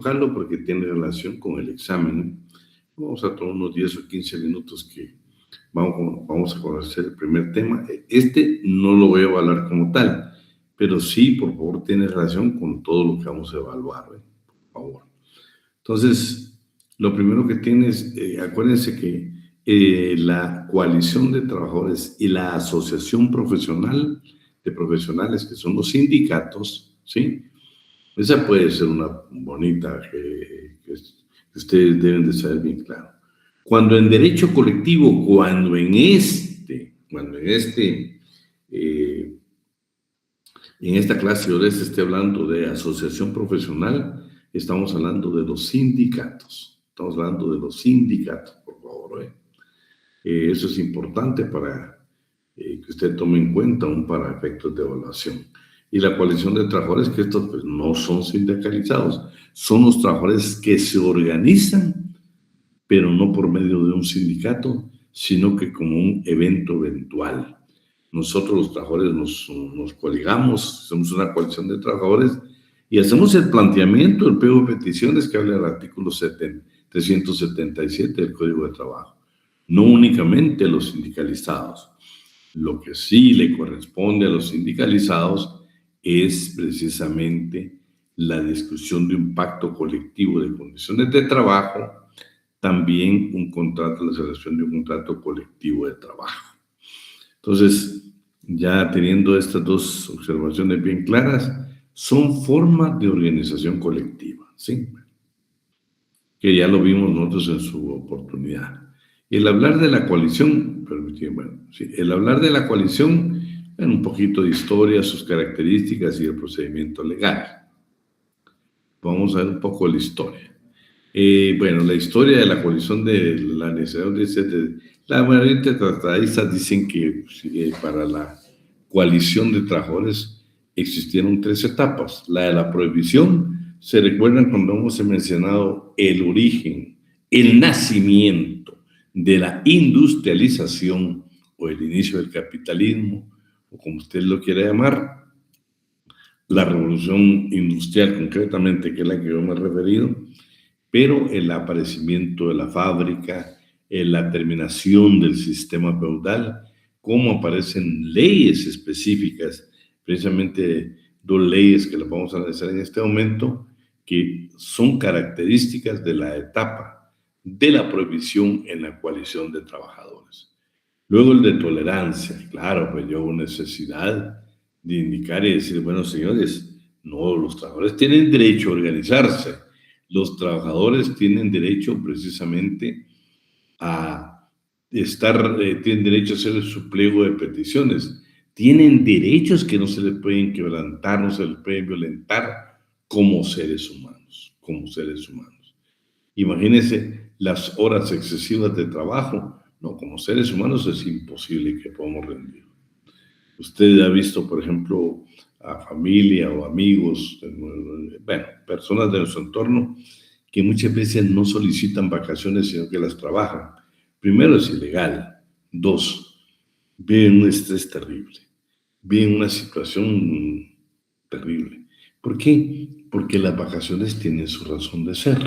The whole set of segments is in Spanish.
tocarlo porque tiene relación con el examen. Vamos a tomar unos 10 o 15 minutos que vamos a conocer el primer tema. Este no lo voy a evaluar como tal, pero sí, por favor, tiene relación con todo lo que vamos a evaluar, por favor. Entonces, lo primero que tienes, acuérdense que la coalición de trabajadores y la asociación profesional de profesionales, que son los sindicatos, ¿sí? Esa puede ser una bonita que ustedes deben de saber bien claro. Cuando en derecho colectivo, cuando en esta clase ahora se esté hablando de asociación profesional, estamos hablando de los sindicatos. Estamos hablando de los sindicatos, por favor. Eso es importante para que usted tome en cuenta para efectos de evaluación. Y la coalición de trabajadores, que estos pues, no son sindicalizados, son los trabajadores que se organizan, pero no por medio de un sindicato, sino que como un evento eventual. Nosotros los trabajadores nos coligamos, somos una coalición de trabajadores y hacemos el planteamiento, el pliego de peticiones que habla del artículo 377 del Código de Trabajo. No únicamente los sindicalizados. Lo que sí le corresponde a los sindicalizados es precisamente la discusión de un pacto colectivo de condiciones de trabajo, también la celebración de un contrato colectivo de trabajo. Entonces, ya teniendo estas dos observaciones bien claras, son formas de organización colectiva, ¿sí? Que ya lo vimos nosotros en su oportunidad. El hablar de la coalición, el hablar de la coalición, en un poquito de historia, sus características y el procedimiento legal. Vamos a ver un poco la historia. La historia de la coalición de la necesidad la mayoría de tratadistas dicen que para la coalición de trabajadores existieron 3 etapas. La de la prohibición, se recuerdan cuando hemos mencionado el origen, el nacimiento de la industrialización o el inicio del capitalismo, o como usted lo quiera llamar, la revolución industrial concretamente, que es la que yo me he referido, pero el aparecimiento de la fábrica, la terminación del sistema feudal, cómo aparecen leyes específicas, precisamente 2 leyes que las vamos a analizar en este momento, que son características de la etapa de la prohibición en la coalición de trabajadores. Luego el de tolerancia, claro, pues yo hubo necesidad de indicar y decir, bueno, señores, no, los trabajadores tienen derecho a organizarse, los trabajadores tienen derecho precisamente a tienen derecho a hacer su pliego de peticiones, tienen derechos que no se les pueden quebrantar, no se les pueden violentar como seres humanos, Imagínense las horas excesivas de trabajo, no, como seres humanos es imposible que podamos rendir. Usted ha visto, por ejemplo, a familia o amigos, personas de nuestro entorno que muchas veces no solicitan vacaciones, sino que las trabajan. Primero, es ilegal. 2, viven un estrés terrible, viven una situación terrible. ¿Por qué? Porque las vacaciones tienen su razón de ser.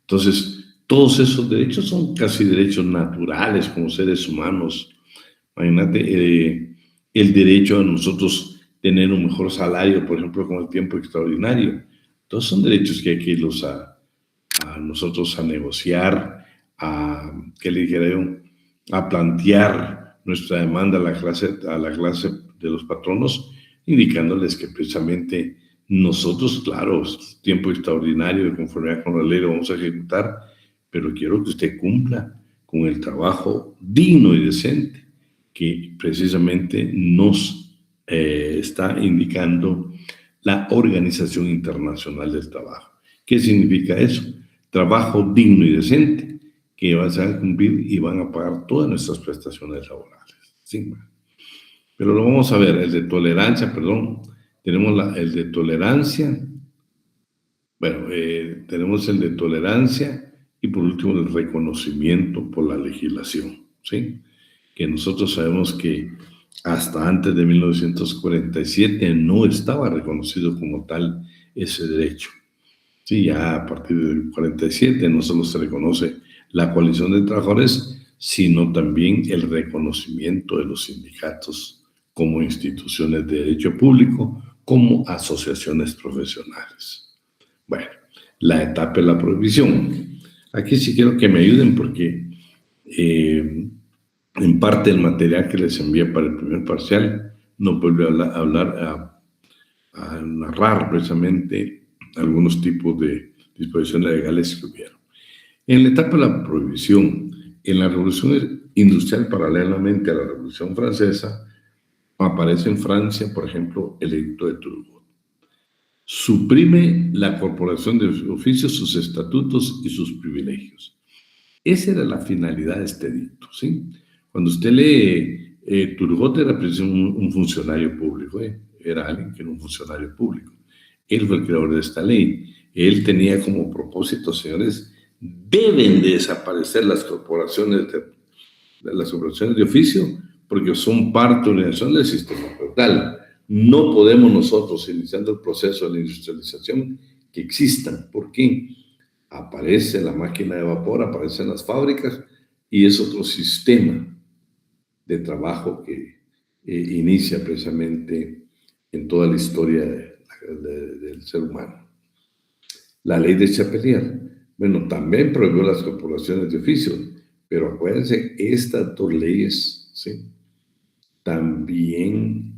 Entonces, todos esos derechos son casi derechos naturales como seres humanos. Imagínate el derecho a nosotros tener un mejor salario, por ejemplo, con el tiempo extraordinario. Todos son derechos que hay que irlos a nosotros a negociar, a plantear nuestra demanda a la clase de los patronos, indicándoles que precisamente nosotros, claro, tiempo extraordinario de conformidad con la ley lo vamos a ejecutar, pero quiero que usted cumpla con el trabajo digno y decente que precisamente nos está indicando la Organización Internacional del Trabajo. ¿Qué significa eso? Trabajo digno y decente que van a cumplir y van a pagar todas nuestras prestaciones laborales. ¿Sí? Pero lo vamos a ver, el de tolerancia, tenemos el de tolerancia, tenemos el de tolerancia y por último el reconocimiento por la legislación, ¿sí? Que nosotros sabemos que hasta antes de 1947 no estaba reconocido como tal ese derecho. Sí, ya a partir del 47 no solo se reconoce la coalición de trabajadores, sino también el reconocimiento de los sindicatos como instituciones de derecho público, como asociaciones profesionales. Bueno, la etapa de la prohibición. Aquí sí quiero que me ayuden porque en parte el material que les envié para el primer parcial nos vuelve a hablar, a narrar precisamente algunos tipos de disposiciones legales que hubieron. En la etapa de la prohibición, en la Revolución Industrial, paralelamente a la Revolución Francesa, aparece en Francia, por ejemplo, el Edicto de Turgot. Suprime la corporación de oficios, sus estatutos y sus privilegios. Esa era la finalidad de este edicto, ¿sí? Cuando usted lee, Turgot era un funcionario público, era alguien que era un funcionario público. Él fue el creador de esta ley. Él tenía como propósito, señores, deben de desaparecer las corporaciones de oficio porque son parte de la organización del sistema feudal. No podemos nosotros, iniciando el proceso de la industrialización, que existan. ¿Por qué? Aparece la máquina de vapor, aparecen las fábricas y es otro sistema de trabajo que inicia precisamente en toda la historia del ser humano. La ley de Chapelier, bueno, también prohibió las corporaciones de oficio, pero acuérdense, estas dos leyes, ¿sí?, también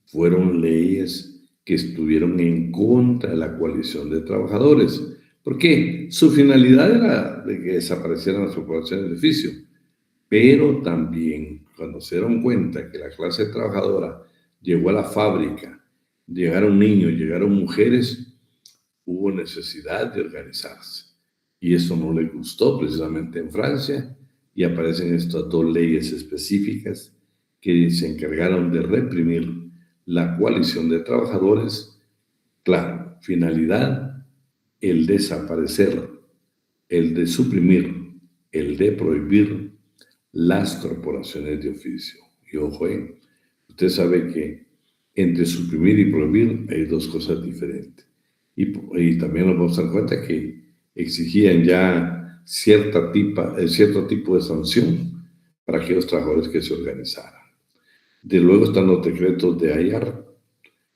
fueron leyes que estuvieron en contra de la coalición de trabajadores. ¿Por qué? Su finalidad era de que desaparecieran las corporaciones de oficio, pero también cuando se dieron cuenta que la clase trabajadora llegó a la fábrica, llegaron niños, llegaron mujeres, hubo necesidad de organizarse. Y eso no le gustó precisamente en Francia y aparecen estas dos leyes específicas que se encargaron de reprimir la coalición de trabajadores. Claro, finalidad, el desaparecer, el de suprimir, el de prohibir las corporaciones de oficio. Y ojo, usted sabe que entre suprimir y prohibir hay dos cosas diferentes. Y también nos vamos a dar cuenta que exigían ya cierto tipo de sanción para aquellos trabajadores que se organizaran. De luego están los decretos de Ayar.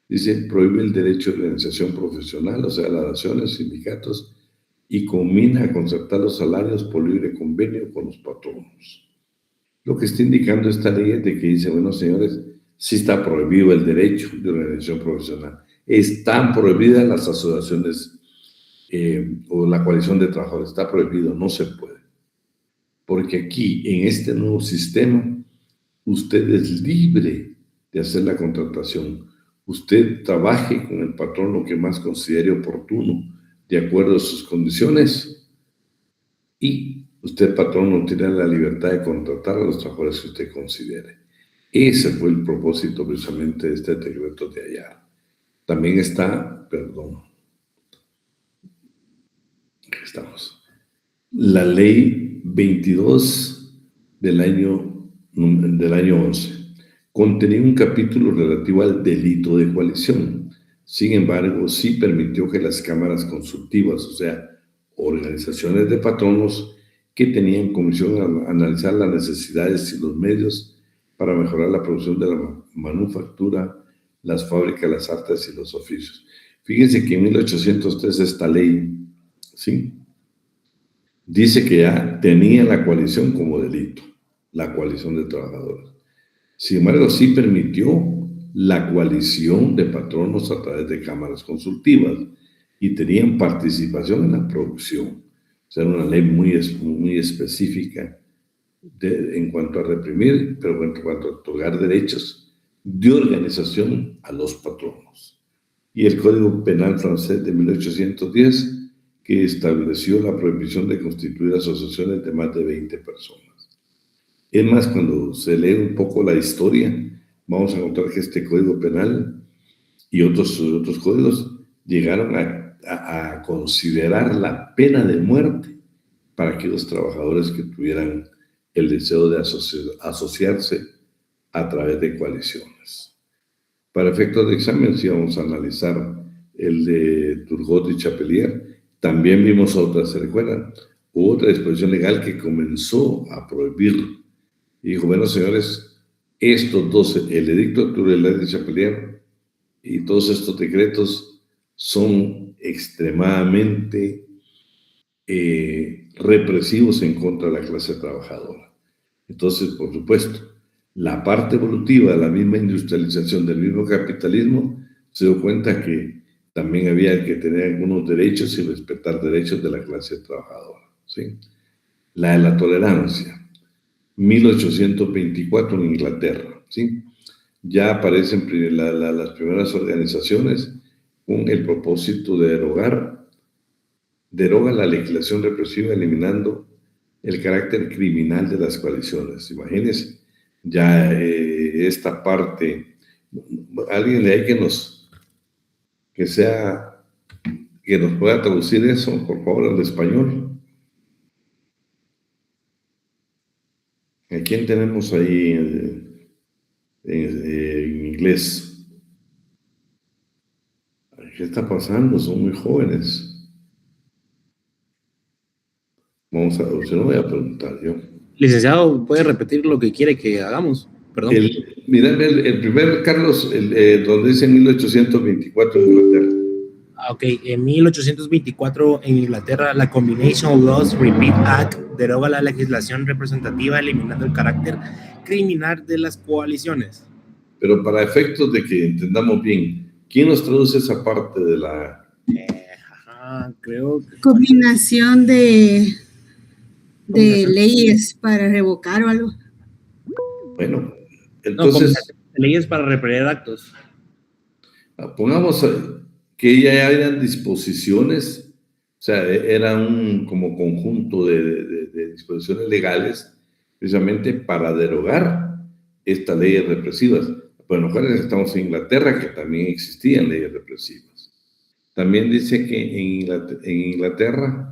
Dice, prohíbe el derecho de organización profesional, o sea, las naciones, sindicatos, y combina a concertar los salarios por libre convenio con los patronos. Lo que está indicando esta ley es de que dice, bueno, señores, sí está prohibido el derecho de organización profesional. Están prohibidas las asociaciones o la coalición de trabajadores. Está prohibido, no se puede. Porque aquí, en este nuevo sistema, usted es libre de hacer la contratación. Usted trabaje con el patrón lo que más considere oportuno, de acuerdo a sus condiciones, y usted, patrón, no tiene la libertad de contratar a los trabajadores que usted considere. Ese fue el propósito precisamente de este decreto de Ayar. También está, aquí estamos, la ley 22 del año 11. Contenía un capítulo relativo al delito de coalición. Sin embargo, sí permitió que las cámaras consultivas, o sea, organizaciones de patronos que tenían comisión a analizar las necesidades y los medios para mejorar la producción de la manufactura, las fábricas, las artes y los oficios. Fíjense que en 1803 esta ley, ¿sí?, dice que ya tenía la coalición como delito, la coalición de trabajadores. Sin embargo, sí permitió la coalición de patronos a través de cámaras consultivas y tenían participación en la producción. O sea, era una ley muy específica en cuanto a reprimir, pero en cuanto a otorgar derechos de organización a los patronos. Y el Código Penal francés de 1810, que estableció la prohibición de constituir asociaciones de más de 20 personas. Es más, cuando se lee un poco la historia, vamos a encontrar que este Código Penal y otros códigos llegaron a considerar la pena de muerte para aquellos trabajadores que tuvieran el deseo de asociarse a través de coaliciones. Para efectos de examen, sí vamos a analizar el de Turgot y Chapelier También vimos otra, ¿se recuerdan? Hubo otra disposición legal que comenzó a prohibir. Y dijo, bueno, señores, estos dos, el edicto de Chapelier y todos estos decretos son extremadamente represivos en contra de la clase trabajadora. Entonces, por supuesto, la parte evolutiva de la misma industrialización, del mismo capitalismo, se dio cuenta que también había que tener algunos derechos y respetar derechos de la clase trabajadora, ¿sí? La de la tolerancia, 1824 en Inglaterra, ¿sí? Ya aparecen las primeras organizaciones con el propósito de deroga la legislación represiva eliminando el carácter criminal de las coaliciones. Imagínense, ya esta parte, alguien de ahí que nos pueda traducir eso, por favor, al español. ¿A quién tenemos ahí en inglés? ¿Qué está pasando? Son muy jóvenes. Vamos a, se lo voy a preguntar yo. Licenciado, ¿puede repetir lo que quiere que hagamos? Perdón. Mira, el primer, Carlos, donde dice 1824 en Inglaterra. Ok, en 1824 en Inglaterra, la Combination Laws Repeal Act deroga la legislación representativa eliminando el carácter criminal de las coaliciones. Pero para efectos de que entendamos bien, ¿quién nos traduce esa parte de la...? Creo que... Combinación de leyes para revocar o algo. Bueno, entonces... No, leyes para repeler actos. Pongamos que ya hayan disposiciones, o sea, era un como conjunto de disposiciones legales precisamente para derogar estas leyes represivas. Bueno, estamos en Inglaterra, que también existían leyes represivas. También dice que en Inglaterra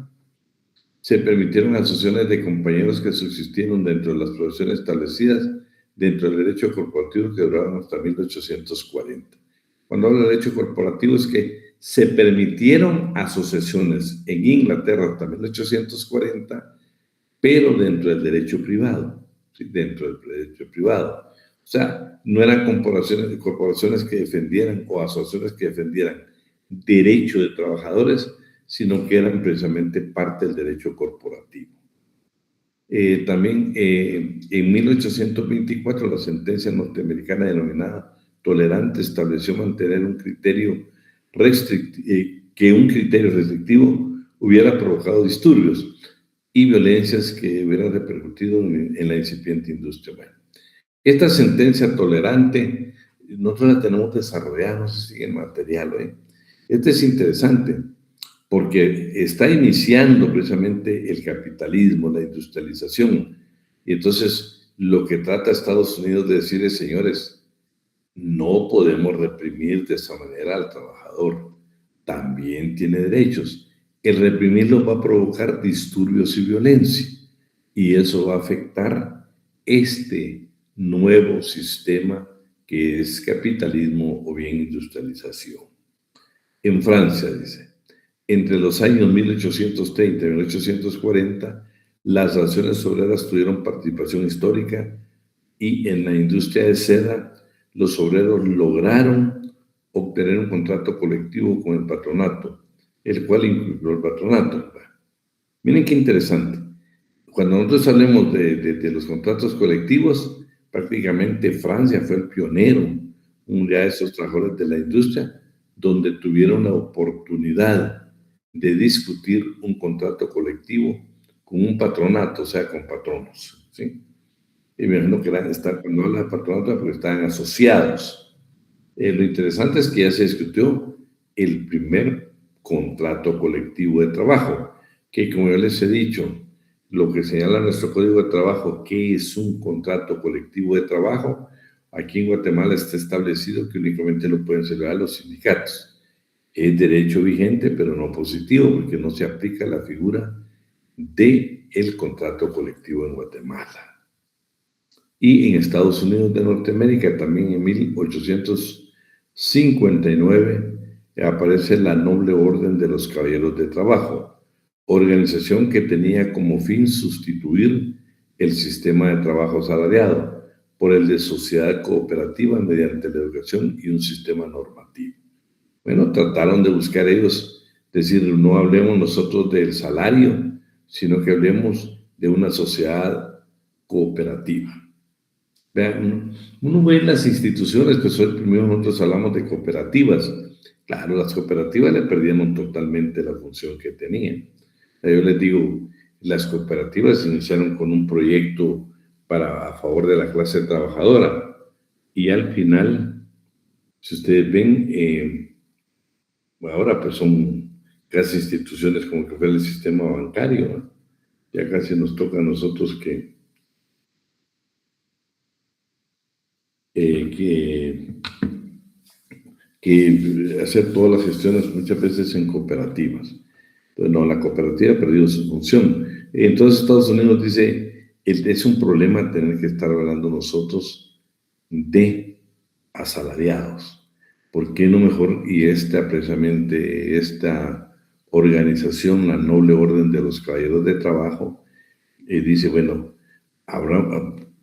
se permitieron asociaciones de compañeros que subsistieron dentro de las profesiones establecidas dentro del derecho corporativo que duraron hasta 1840. Cuando hablo de derecho corporativo es que se permitieron asociaciones en Inglaterra hasta 1840, pero dentro del derecho privado, ¿sí? Dentro del derecho privado. O sea, no eran corporaciones que defendieran o asociaciones que defendieran derechos de trabajadores, sino que eran precisamente parte del derecho corporativo. También en 1824 la sentencia norteamericana denominada tolerante estableció mantener un criterio restrictivo hubiera provocado disturbios y violencias que hubieran repercutido en la incipiente industria. Bueno, esta sentencia tolerante nosotros la tenemos desarrollada, no sé si en material, Este es interesante porque está iniciando precisamente el capitalismo, la industrialización, y entonces lo que trata Estados Unidos de decir es, señores, no podemos reprimir de esa manera al trabajador, también tiene derechos. El reprimirlo va a provocar disturbios y violencia, y eso va a afectar este nuevo sistema que es capitalismo o bien industrialización. En Francia, dice, entre los años 1830 y 1840, las naciones obreras tuvieron participación histórica y en la industria de seda, los obreros lograron obtener un contrato colectivo con el patronato, el cual incluyó el patronato. Miren qué interesante. Cuando nosotros hablemos de los contratos colectivos, prácticamente Francia fue el pionero, uno de esos trabajadores de la industria, donde tuvieron la oportunidad de discutir un contrato colectivo con un patronato, o sea, con patronos, ¿sí? Y me imagino que cuando habla de patronato, porque estaban asociados. Lo interesante es que ya se discutió el primer contrato colectivo de trabajo, que como yo les he dicho, lo que señala nuestro Código de Trabajo, ¿qué es un contrato colectivo de trabajo? Aquí en Guatemala está establecido que únicamente lo pueden celebrar los sindicatos. Es derecho vigente, pero no positivo, porque no se aplica la figura del contrato colectivo en Guatemala. Y en Estados Unidos de Norteamérica, también en 1859, aparece la Noble Orden de los Caballeros de Trabajo, organización que tenía como fin sustituir el sistema de trabajo asalariado por el de sociedad cooperativa mediante la educación y un sistema normativo. Bueno, trataron de buscar ellos, decir, no hablemos nosotros del salario, sino que hablemos de una sociedad cooperativa. Vean, uno ve las instituciones, que son primero nosotros hablamos de cooperativas. Claro, las cooperativas le perdieron totalmente la función que tenían. Yo les digo, las cooperativas iniciaron con un proyecto a favor de la clase trabajadora y al final, si ustedes ven, ahora pues son casi instituciones como que fue el sistema bancario, ¿no? Ya casi nos toca a nosotros que hacer todas las gestiones muchas veces en cooperativas. Pues no, la cooperativa ha perdido su función. Entonces Estados Unidos dice, es un problema tener que estar hablando nosotros de asalariados. ¿Por qué no mejor? Y precisamente esta organización, la Noble Orden de los Caballeros de Trabajo, dice, bueno,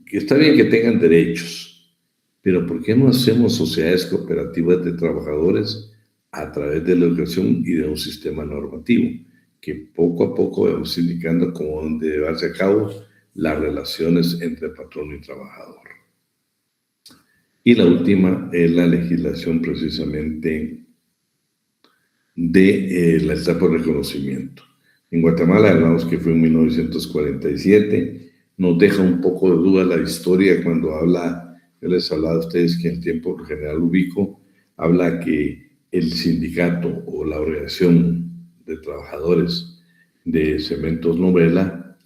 está bien que tengan derechos, pero ¿por qué no hacemos sociedades cooperativas de trabajadores a través de la educación y de un sistema normativo que poco a poco vamos indicando cómo deben llevarse a cabo las relaciones entre patrón y trabajador? Y la última es la legislación precisamente de la etapa de reconocimiento. En Guatemala, hablamos que fue en 1947, nos deja un poco de duda la historia cuando habla. Yo les hablaba a ustedes que en tiempo general Ubico habla que el sindicato o la organización de trabajadores de Cementos Novela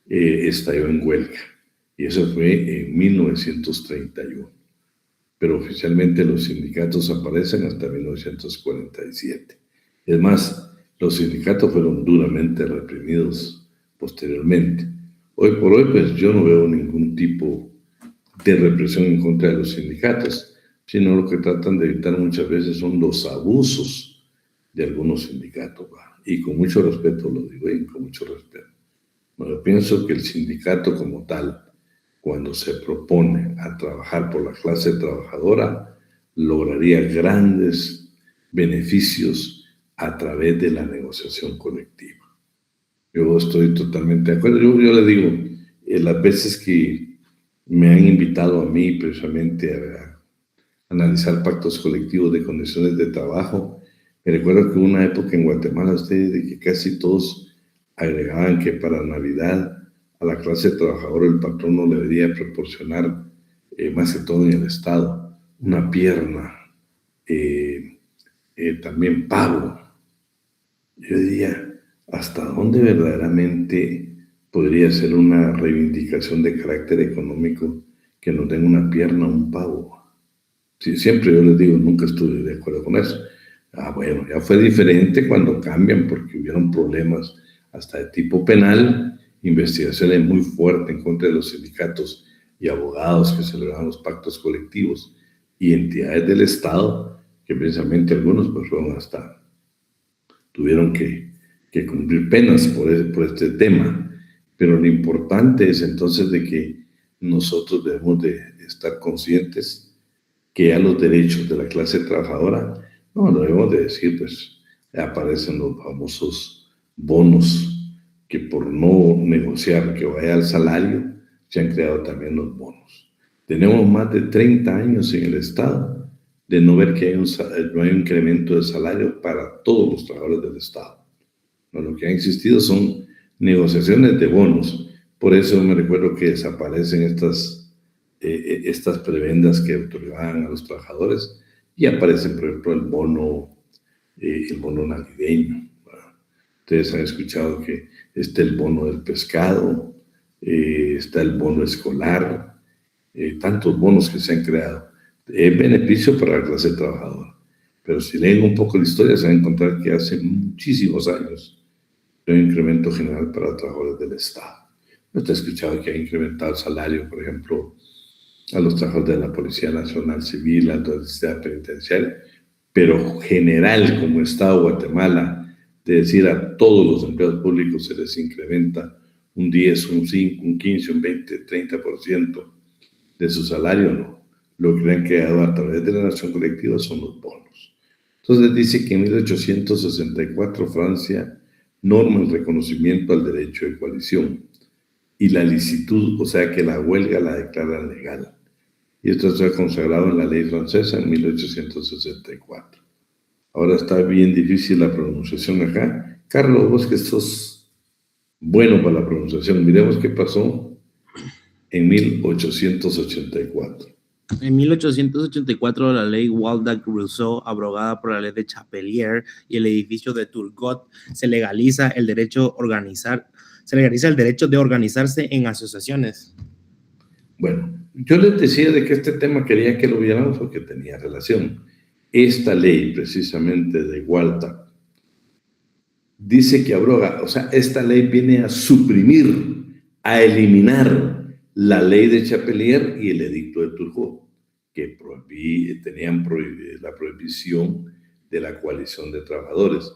estalló en huelga. Y eso fue en 1931. Pero oficialmente los sindicatos aparecen hasta 1947. Es más, los sindicatos fueron duramente reprimidos posteriormente. Hoy por hoy, pues yo no veo ningún tipo de represión en contra de los sindicatos, sino lo que tratan de evitar muchas veces son los abusos de algunos sindicatos. Y con mucho respeto lo digo, con mucho respeto. Yo pienso que el sindicato como tal, cuando se propone a trabajar por la clase trabajadora, lograría grandes beneficios a través de la negociación colectiva. Yo estoy totalmente de acuerdo. Yo le digo, las veces que me han invitado a mí precisamente a analizar pactos colectivos de condiciones de trabajo, me recuerdo que hubo una época en Guatemala, ustedes, de que casi todos agregaban que para Navidad a la clase trabajadora el patrón no le debería proporcionar, más que todo en el Estado, una pierna, también pago. Yo diría, ¿hasta dónde verdaderamente podría ser una reivindicación de carácter económico que nos den una pierna o un pago? Sí, siempre yo les digo, nunca estuve de acuerdo con eso. Bueno, ya fue diferente cuando cambian porque hubieron problemas hasta de tipo penal, investigaciones muy fuertes en contra de los sindicatos y abogados que celebraban los pactos colectivos y entidades del Estado que precisamente algunos pues tuvieron que cumplir penas por este tema. Pero lo importante es entonces de que nosotros debemos de estar conscientes que ya los derechos de la clase trabajadora, no, lo debemos de decir, pues aparecen los famosos bonos, que por no negociar que vaya al salario, se han creado también los bonos. Tenemos más de 30 años en el Estado de no ver que no hay un incremento de salario para todos los trabajadores del Estado. No, lo que ha existido son negociaciones de bonos. Por eso me recuerdo que desaparecen estas prebendas que otorgaban a los trabajadores y aparece, por ejemplo, el bono navideño. Ustedes han escuchado que está el bono del pescado, está el bono escolar, tantos bonos que se han creado. Es beneficio para la clase trabajadora. Pero si leen un poco la historia, se van a encontrar que hace muchísimos años hay un incremento general para trabajadores del Estado. Usted ha escuchado que ha incrementado el salario, por ejemplo, a los trabajadores de la Policía Nacional Civil, a la Autoridad Penitenciaria, pero general como Estado de Guatemala, de decir a todos los empleados públicos se les incrementa un 10, un 5, un 15, un 20, 30% de su salario, no. Lo que han creado a través de la nación colectiva son los bonos. Entonces dice que en 1864 Francia norma el reconocimiento al derecho de coalición y la licitud, o sea que la huelga la declara legal. Y esto se ha consagrado en la ley francesa en 1864. Ahora está bien difícil la pronunciación acá. Carlos, vos que sos bueno para la pronunciación, miremos qué pasó en 1884. En 1884, la ley Waldeck-Rousseau, abrogada por la ley de Chapelier y el edificio de Turgot, se legaliza el derecho de organizarse en asociaciones. Bueno, yo les decía de que este tema quería que lo viéramos porque tenía relación. Esta ley, precisamente de Waldeck, dice que abroga, o sea, esta ley viene a suprimir, a eliminar la ley de Chapelier y el edicto de Turgot, que tenían la prohibición de la coalición de trabajadores.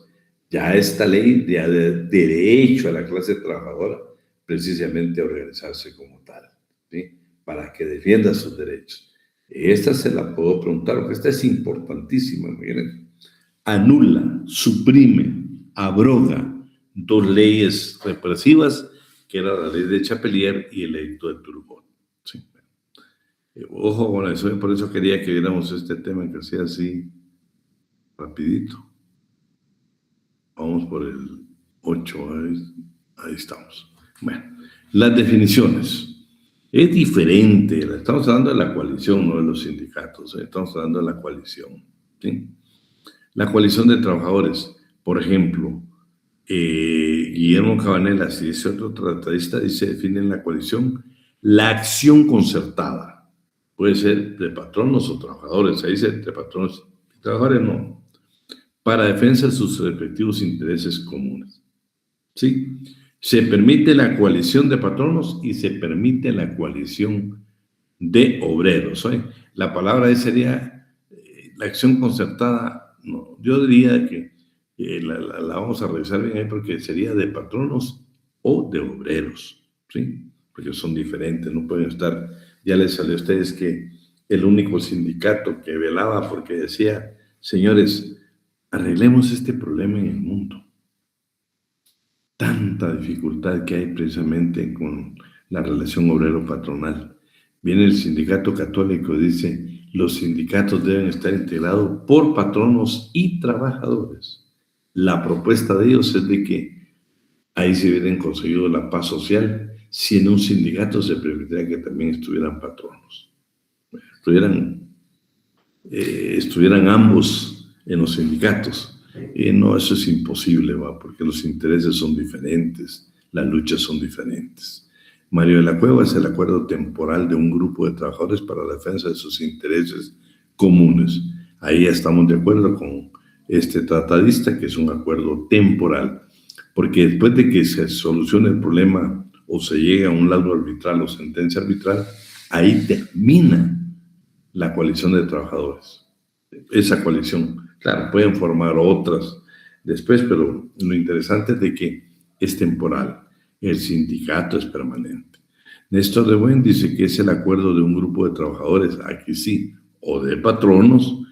Ya esta ley da derecho a la clase trabajadora precisamente a organizarse como tal, ¿sí? Para que defienda sus derechos. Esta se la puedo preguntar, porque esta es importantísima. Miren. Anula, suprime, abroga dos leyes represivas, que era la ley de Chapelier y el edicto de Turgot. Sí. Ojo con eso, por eso quería que viéramos este tema que sea así rapidito. Vamos por el 8, ahí estamos. Bueno, las definiciones. Es diferente, estamos hablando de la coalición, no de los sindicatos, estamos hablando de la coalición, ¿sí? La coalición de trabajadores, por ejemplo, Guillermo Cabanela, si dice otro tratadista, define en la coalición la acción concertada. Puede ser de patronos o trabajadores, ahí dice de patronos y trabajadores, no. Para defensa de sus respectivos intereses comunes. ¿Sí? Se permite la coalición de patronos y se permite la coalición de obreros. La palabra ahí sería la acción concertada. No, yo diría que la vamos a revisar bien ahí porque sería de patronos o de obreros, ¿sí? Porque son diferentes, no pueden estar. Ya les salió a ustedes que el único sindicato que velaba porque decía, señores, arreglemos este problema en el mundo. Tanta dificultad que hay precisamente con la relación obrero-patronal. Viene el sindicato católico y dice, los sindicatos deben estar integrados por patronos y trabajadores. La propuesta de ellos es de que ahí se hubieran conseguido la paz social si en un sindicato se permitiera que también estuvieran patronos. Estuvieran ambos en los sindicatos. No, eso es imposible, porque los intereses son diferentes, las luchas son diferentes. Mario de la Cueva es el acuerdo temporal de un grupo de trabajadores para la defensa de sus intereses comunes. Ahí estamos de acuerdo con este tratadista, que es un acuerdo temporal, porque después de que se solucione el problema o se llegue a un laudo arbitral o sentencia arbitral, ahí termina la coalición de trabajadores. Esa coalición. Claro, pueden formar otras después, pero lo interesante es de que es temporal. El sindicato es permanente. Néstor de Buen dice que es el acuerdo de un grupo de trabajadores, aquí sí, o de patronos,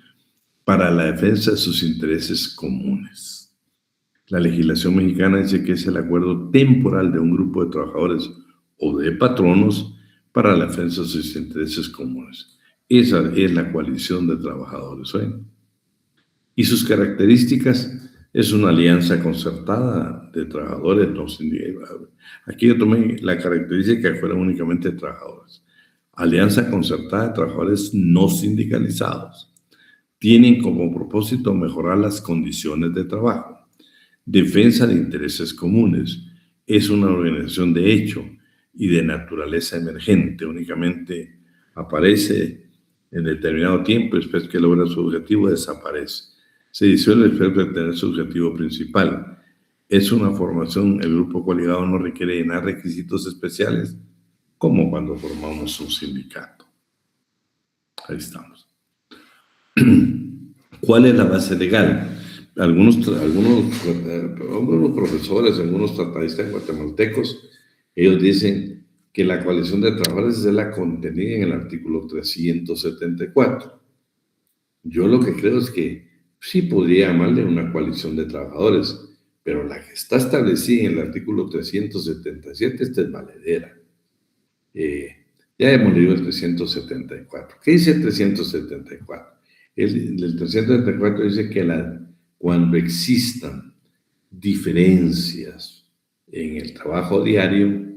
para la defensa de sus intereses comunes. La legislación mexicana dice que es el acuerdo temporal de un grupo de trabajadores o de patronos para la defensa de sus intereses comunes. Esa es la coalición de trabajadores, Y sus características es una alianza concertada de trabajadores no sindicalizados. Aquí yo tomé la característica que fueran únicamente trabajadores. Alianza concertada de trabajadores no sindicalizados. Tienen como propósito mejorar las condiciones de trabajo. Defensa de intereses comunes. Es una organización de hecho y de naturaleza emergente. Únicamente aparece en determinado tiempo, después que logra su objetivo, desaparece. Se disuelve después de tener su objetivo principal. Es una formación, el grupo coaligado no requiere llenar requisitos especiales, como cuando formamos un sindicato. Ahí estamos. ¿Cuál es la base legal? Algunos profesores, algunos tratadistas guatemaltecos, ellos dicen que la coalición de trabajadores es la contenida en el artículo 374. Yo lo que creo es que sí podría llamarle una coalición de trabajadores, pero la que está establecida en el artículo 377, esta es valedera. Ya hemos leído el 374. ¿Qué dice el 374? El 374 dice que cuando existan diferencias en el trabajo diario,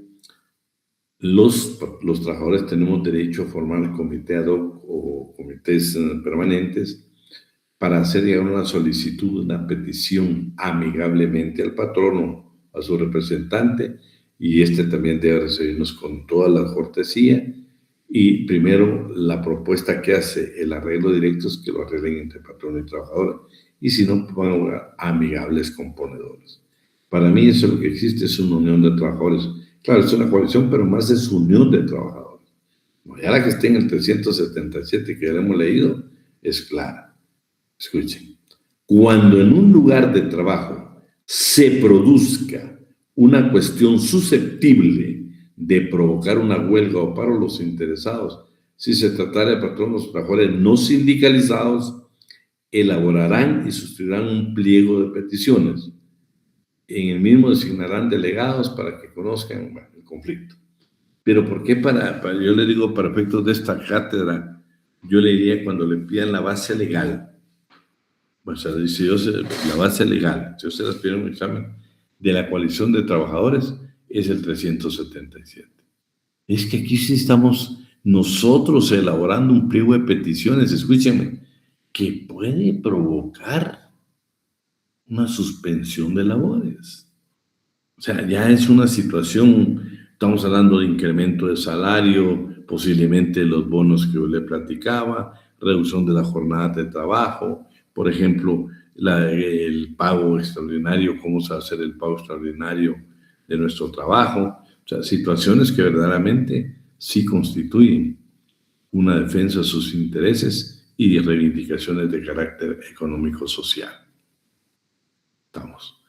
los trabajadores tenemos derecho a formar comité ad hoc o comités permanentes para hacer llegar una solicitud, una petición amigablemente al patrono, a su representante, y este también debe recibirnos con toda la cortesía. Y primero, la propuesta que hace el arreglo directo es que lo arreglen entre patrón y trabajador, y si no, pongan amigables componedores. Para mí eso lo que existe es una unión de trabajadores. Claro, es una coalición, pero más es unión de trabajadores. Ya la que está en el 377 que ya hemos leído es clara. Escuchen, cuando en un lugar de trabajo se produzca una cuestión susceptible de provocar una huelga o paro, los interesados, si se tratara de patronos trabajadores no sindicalizados, elaborarán y suscribirán un pliego de peticiones. En el mismo designarán delegados para que conozcan el conflicto. Pero ¿por qué yo le digo para efectos de esta cátedra, yo le diría cuando le pidan la base legal? O sea, dice la base legal, si ustedes piden un examen de la coalición de trabajadores, es el 377. Es que aquí sí estamos nosotros elaborando un pliego de peticiones, escúchenme, que puede provocar una suspensión de labores. O sea, ya es una situación, estamos hablando de incremento de salario, posiblemente los bonos que yo le platicaba, reducción de la jornada de trabajo, por ejemplo, el pago extraordinario, cómo se va a hacer el pago extraordinario de nuestro trabajo. O sea, situaciones que verdaderamente sí constituyen una defensa de sus intereses y de reivindicaciones de carácter económico-social. Estamos.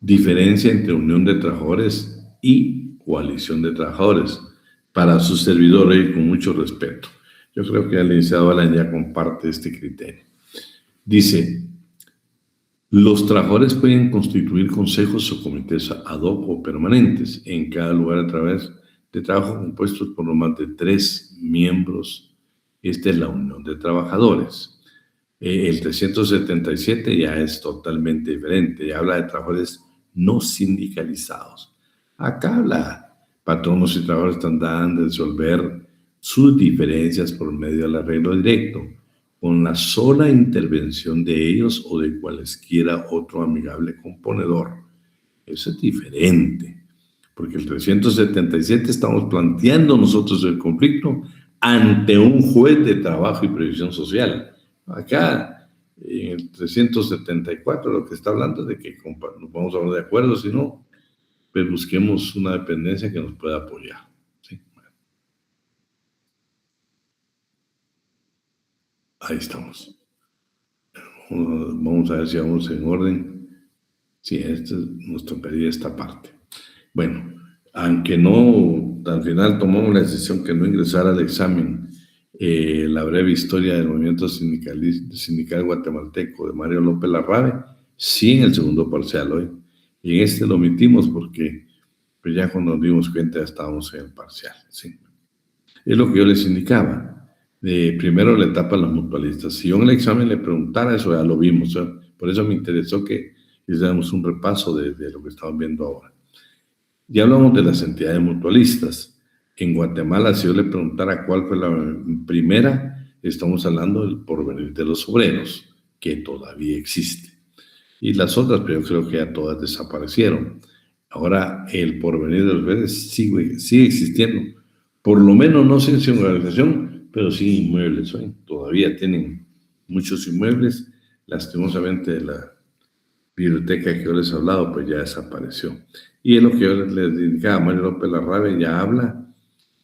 Diferencia entre unión de trabajadores y coalición de trabajadores. Para su servidor, y con mucho respeto. Yo creo que el licenciado Alan ya comparte este criterio. Dice, los trabajadores pueden constituir consejos o comités ad hoc o permanentes en cada lugar a través de trabajo compuestos por no más de 3 miembros. Esta es la unión de trabajadores. El 377 ya es totalmente diferente, ya habla de trabajadores no sindicalizados. Acá habla, patronos y trabajadores están de resolver sus diferencias por medio del arreglo directo, con la sola intervención de ellos o de cualesquiera otro amigable componedor. Eso es diferente, porque el 377 estamos planteando nosotros el conflicto ante un juez de trabajo y previsión social. Acá, en el 374, lo que está hablando es de que nos vamos a poner de acuerdo, si no, pues busquemos una dependencia que nos pueda apoyar. ¿Sí? Bueno. Ahí estamos. Vamos a ver si vamos en orden. Sí, nos tocaría esta parte. Bueno, aunque no, al final tomamos la decisión que no ingresara al examen la breve historia del movimiento sindical guatemalteco de Mario López Larrabe, sí en el segundo parcial hoy. Y en este lo omitimos porque pues ya cuando nos dimos cuenta ya estábamos en el parcial. ¿Sí? Es lo que yo les indicaba. Primero la etapa de los mutualistas. Si yo en el examen le preguntara eso, ya lo vimos. Por eso me interesó que hiciéramos un repaso de lo que estamos viendo ahora. Ya hablamos de las entidades mutualistas. En Guatemala, si yo le preguntara cuál fue la primera, estamos hablando del Porvenir de los Obreros, que todavía existe. Y las otras, pero yo creo que ya todas desaparecieron. Ahora, el Porvenir de los Obreros sigue existiendo. Por lo menos no sin organización, pero sí inmuebles. Todavía tienen muchos inmuebles. Lastimosamente, la biblioteca que yo les he hablado, pues ya desapareció. Y es lo que yo les indicaba, Mario López Larrabe ya habla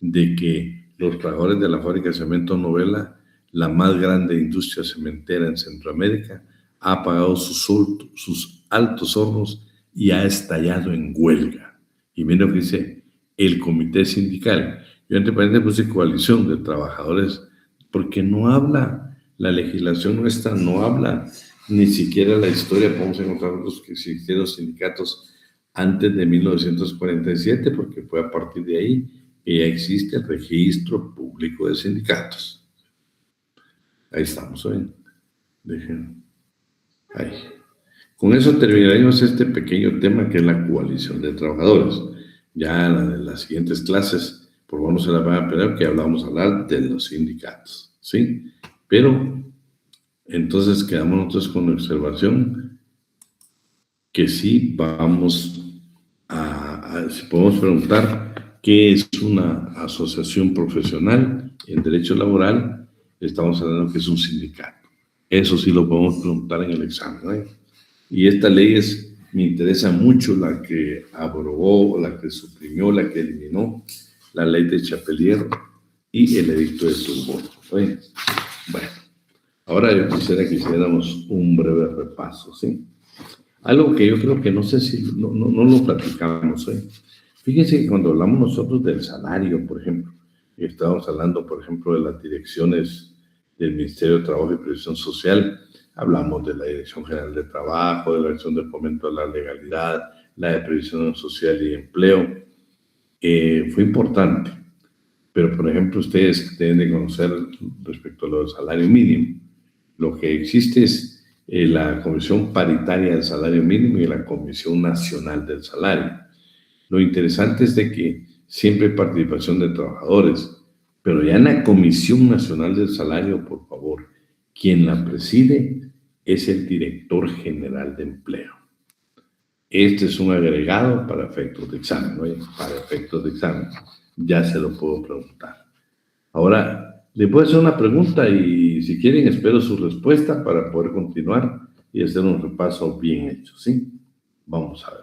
de que los trabajadores de la fábrica de cemento Novela la más grande industria cementera en Centroamérica, ha apagado sus altos hornos y ha estallado en huelga. Y mira lo que dice el comité sindical. Yo entre paréntesis puse coalición de trabajadores, porque no habla, la legislación nuestra no habla ni siquiera la historia. Podemos encontrar los que existieron los sindicatos antes de 1947, porque fue a partir de ahí que ya existe el registro público de sindicatos. Ahí estamos, ¿eh? Dejen. Ahí. Con eso terminaremos este pequeño tema que es la coalición de trabajadores. Ya en las siguientes clases, por lo menos se las van a esperar que vamos a hablar de los sindicatos, ¿sí? Pero entonces quedamos nosotros con la observación que sí vamos si podemos preguntar qué es una asociación profesional en derecho laboral, estamos hablando que es un sindicato. Eso sí lo podemos preguntar en el examen, ¿eh? Y esta ley me interesa mucho, la que abrogó, la que suprimió, la que eliminó la ley de Chapelier y el edicto de Turgot, ¿eh? Bueno, ahora yo quisiera que hiciéramos un breve repaso, ¿sí? Algo que yo creo que no sé si no lo platicamos, ¿eh? Fíjense que cuando hablamos nosotros del salario, por ejemplo, y estábamos hablando, por ejemplo, de las direcciones del Ministerio de Trabajo y Previsión Social, hablamos de la Dirección General de Trabajo, de la Dirección de Fomento a la Legalidad, la de Previsión Social y Empleo. Fue importante, pero por ejemplo, ustedes deben de conocer respecto a lo del salario mínimo. Lo que existe es la Comisión Paritaria del Salario Mínimo y la Comisión Nacional del Salario. Lo interesante es de que siempre hay participación de trabajadores, pero ya en la Comisión Nacional del Salario, por favor, quien la preside es el Director General de Empleo. Este es un agregado para efectos de examen, ¿no? Para efectos de examen. Ya se lo puedo preguntar. Ahora, le puedo hacer una pregunta y si quieren espero su respuesta para poder continuar y hacer un repaso bien hecho, ¿sí? Vamos a ver.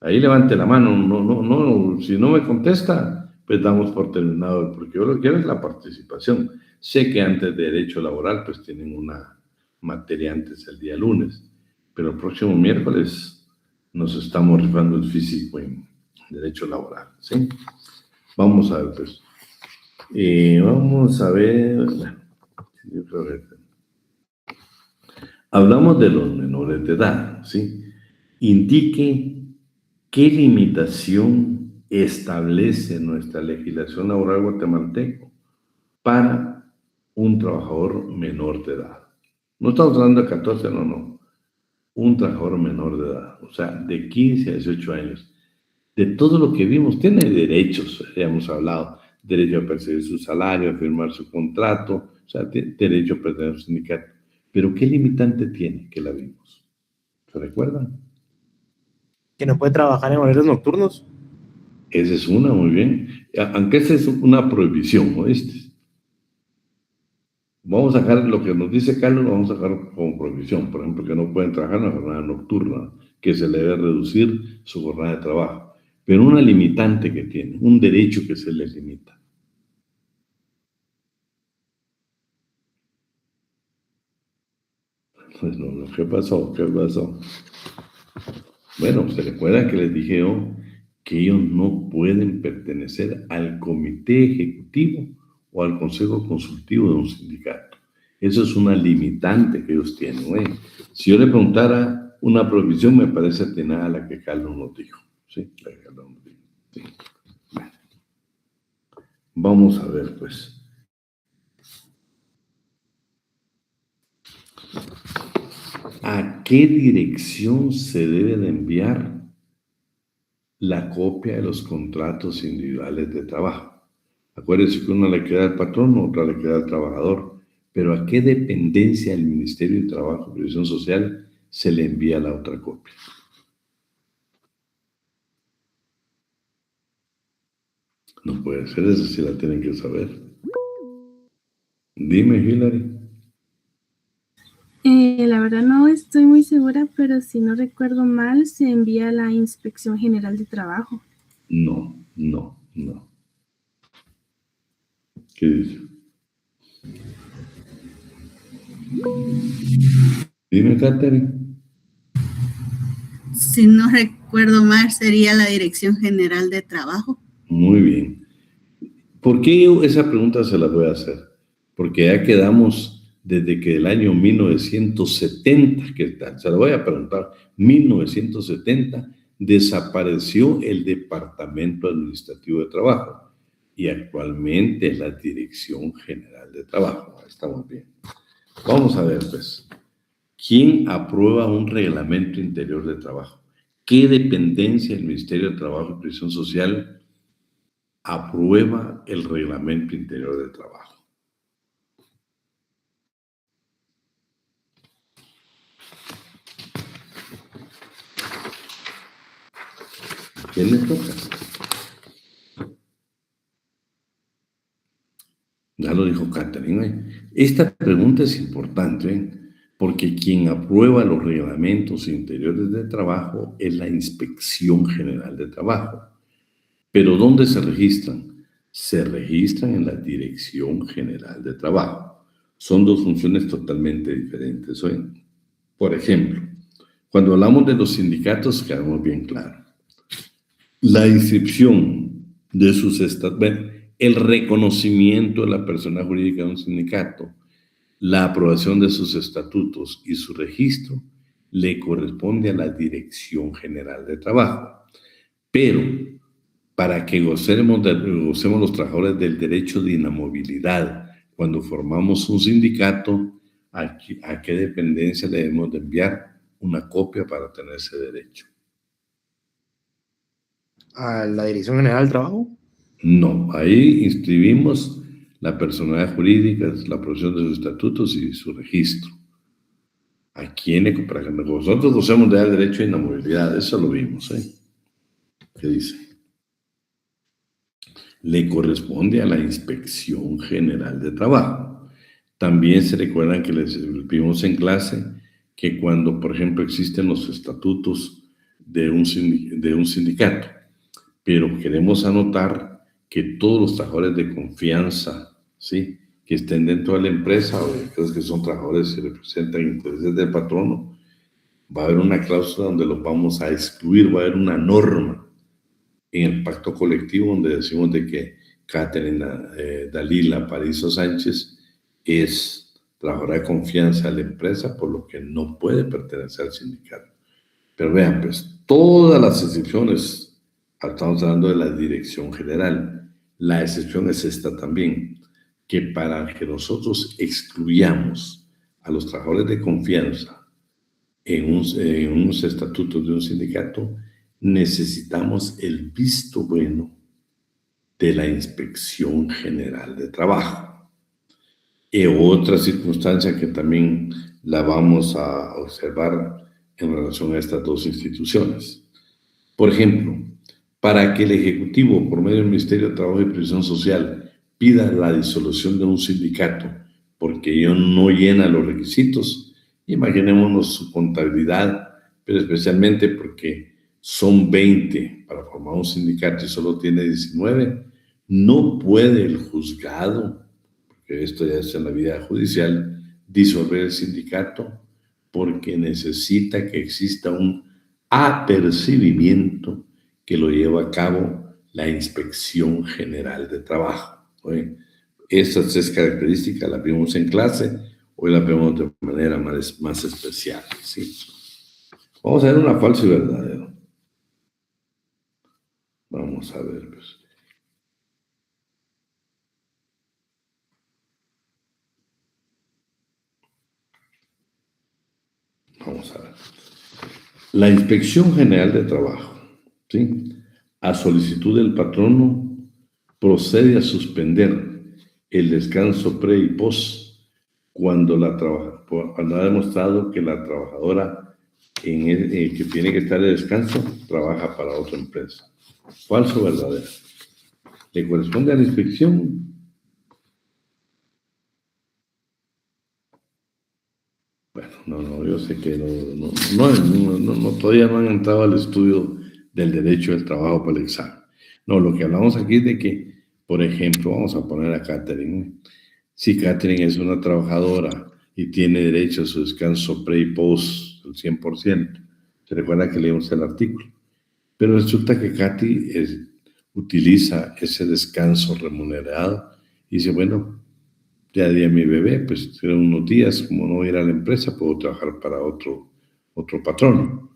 Ahí levante la mano, si no me contesta, pues damos por terminado, porque yo lo que quiero es la participación. Sé que antes de Derecho Laboral, pues tienen una materia antes el día lunes, pero el próximo miércoles nos estamos rifando el físico en Derecho Laboral, ¿sí? Vamos a ver, pues. Vamos a ver, bueno, yo creo que hablamos de los menores de edad, ¿sí? Indique qué limitación establece nuestra legislación laboral guatemalteca para un trabajador menor de edad. No estamos hablando de 14, no. Un trabajador menor de edad, o sea, de 15 a 18 años. De todo lo que vimos, tiene derechos, ya hemos hablado. Derecho a percibir su salario, a firmar su contrato, o sea, derecho a pertenecer a un sindicato. Pero ¿qué limitante tiene que la vimos? ¿Se recuerdan? Que no puede trabajar en horarios nocturnos. Esa es una, muy bien. Aunque esa es una prohibición, ¿oíste? Vamos a dejar lo que nos dice Carlos, lo vamos a dejar como prohibición. Por ejemplo, que no pueden trabajar en la jornada nocturna, que se le debe reducir su jornada de trabajo. Pero una limitante que tiene, un derecho que se les limita. Pues no, ¿qué pasó? Bueno, se recuerda que les dije yo que ellos no pueden pertenecer al comité ejecutivo o al consejo consultivo de un sindicato. Eso es una limitante que ellos tienen, ¿eh? Si yo le preguntara una prohibición, me parece atinada a la que Carlos nos dijo. ¿Sí? La que Carlos nos dijo. Sí. Bueno. Vamos a ver, pues. ¿A qué dirección se debe de enviar la copia de los contratos individuales de trabajo? Acuérdense que una le queda al patrón, otra le queda al trabajador. Pero ¿a qué dependencia del Ministerio de Trabajo y Previsión Social se le envía la otra copia? No puede ser, eso sí la tienen que saber. Dime, Hilary. La verdad no estoy muy segura, pero si no recuerdo mal, se envía a la Inspección General de Trabajo. No. ¿Qué dice? Dime, Catherine. Si no recuerdo mal, sería la Dirección General de Trabajo. Muy bien. ¿Por qué esa pregunta se la voy a hacer? Porque ya quedamos desde que el año 1970, ¿qué tal? Se la voy a preguntar. 1970 desapareció el Departamento Administrativo de Trabajo y actualmente es la Dirección General de Trabajo. Estamos bien. Vamos a ver, pues. ¿Quién aprueba un reglamento interior de trabajo? ¿Qué dependencia del Ministerio de Trabajo y Previsión Social aprueba el reglamento interior de trabajo? ¿Quién le toca? Ya lo dijo Catherine. Esta pregunta es importante, porque quien aprueba los reglamentos interiores de trabajo es la Inspección General de Trabajo. ¿Pero dónde se registran? Se registran en la Dirección General de Trabajo. Son dos funciones totalmente diferentes. Por ejemplo, cuando hablamos de los sindicatos, quedamos bien claro. La inscripción de sus estatutos, el reconocimiento de la persona jurídica de un sindicato, la aprobación de sus estatutos y su registro le corresponde a la Dirección General de Trabajo. Pero para que gocemos los trabajadores del derecho de inamovilidad cuando formamos un sindicato, ¿a qué dependencia le debemos de enviar una copia para tener ese derecho? ¿A la Dirección General del Trabajo? No, ahí inscribimos la personalidad jurídica, la aprobación de sus estatutos y su registro. ¿A quién? Para que nosotros gocemos del derecho de inamovilidad, eso lo vimos. ¿Qué dice? Le corresponde a la Inspección General de Trabajo. También se recuerdan que les vimos en clase que cuando, por ejemplo, existen los estatutos de un sindicato, pero queremos anotar que todos los trabajadores de confianza, ¿sí?, que estén dentro de la empresa o aquellos que son trabajadores que representan intereses del patrono, va a haber una cláusula donde los vamos a excluir, va a haber una norma en el pacto colectivo donde decimos de que Catherine Dalila Parizo Sánchez es trabajadora de confianza de la empresa, por lo que no puede pertenecer al sindicato. Pero vean, pues, todas las excepciones, estamos hablando de la Dirección General, la excepción es esta también, que para que nosotros excluyamos a los trabajadores de confianza en unos estatutos de un sindicato, necesitamos el visto bueno de la Inspección General de Trabajo. Y otra circunstancia que también la vamos a observar en relación a estas dos instituciones. Por ejemplo, para que el Ejecutivo, por medio del Ministerio de Trabajo y Previsión Social, pida la disolución de un sindicato porque ello no llena los requisitos, imaginémonos su contabilidad, pero especialmente porque son 20 para formar un sindicato y solo tiene 19, no puede el juzgado, porque esto ya es en la vida judicial, disolver el sindicato porque necesita que exista un apercibimiento que lo lleva a cabo la Inspección General de Trabajo. Estas tres características las vimos en clase, hoy las vemos de manera más especial, ¿sí? Vamos a ver una falso y verdadero. Vamos a ver, pues. Vamos a ver. La Inspección General de Trabajo, ¿sí?, a solicitud del patrono, procede a suspender el descanso pre y post cuando ha demostrado que la trabajadora que tiene que estar de descanso trabaja para otra empresa. ¿Falso o verdadero? ¿Le corresponde a la inspección? Bueno, no, yo sé que todavía no han entrado al estudio del derecho del trabajo para el examen. No, lo que hablamos aquí es de que, por ejemplo, vamos a poner a Catherine. Si Catherine es una trabajadora y tiene derecho a su descanso pre y post el 100%. Se recuerda que leímos el artículo. Pero resulta que Katy utiliza ese descanso remunerado y dice, bueno, ya di a mi bebé, pues eran unos días, como no voy a ir a la empresa, puedo trabajar para otro patrón.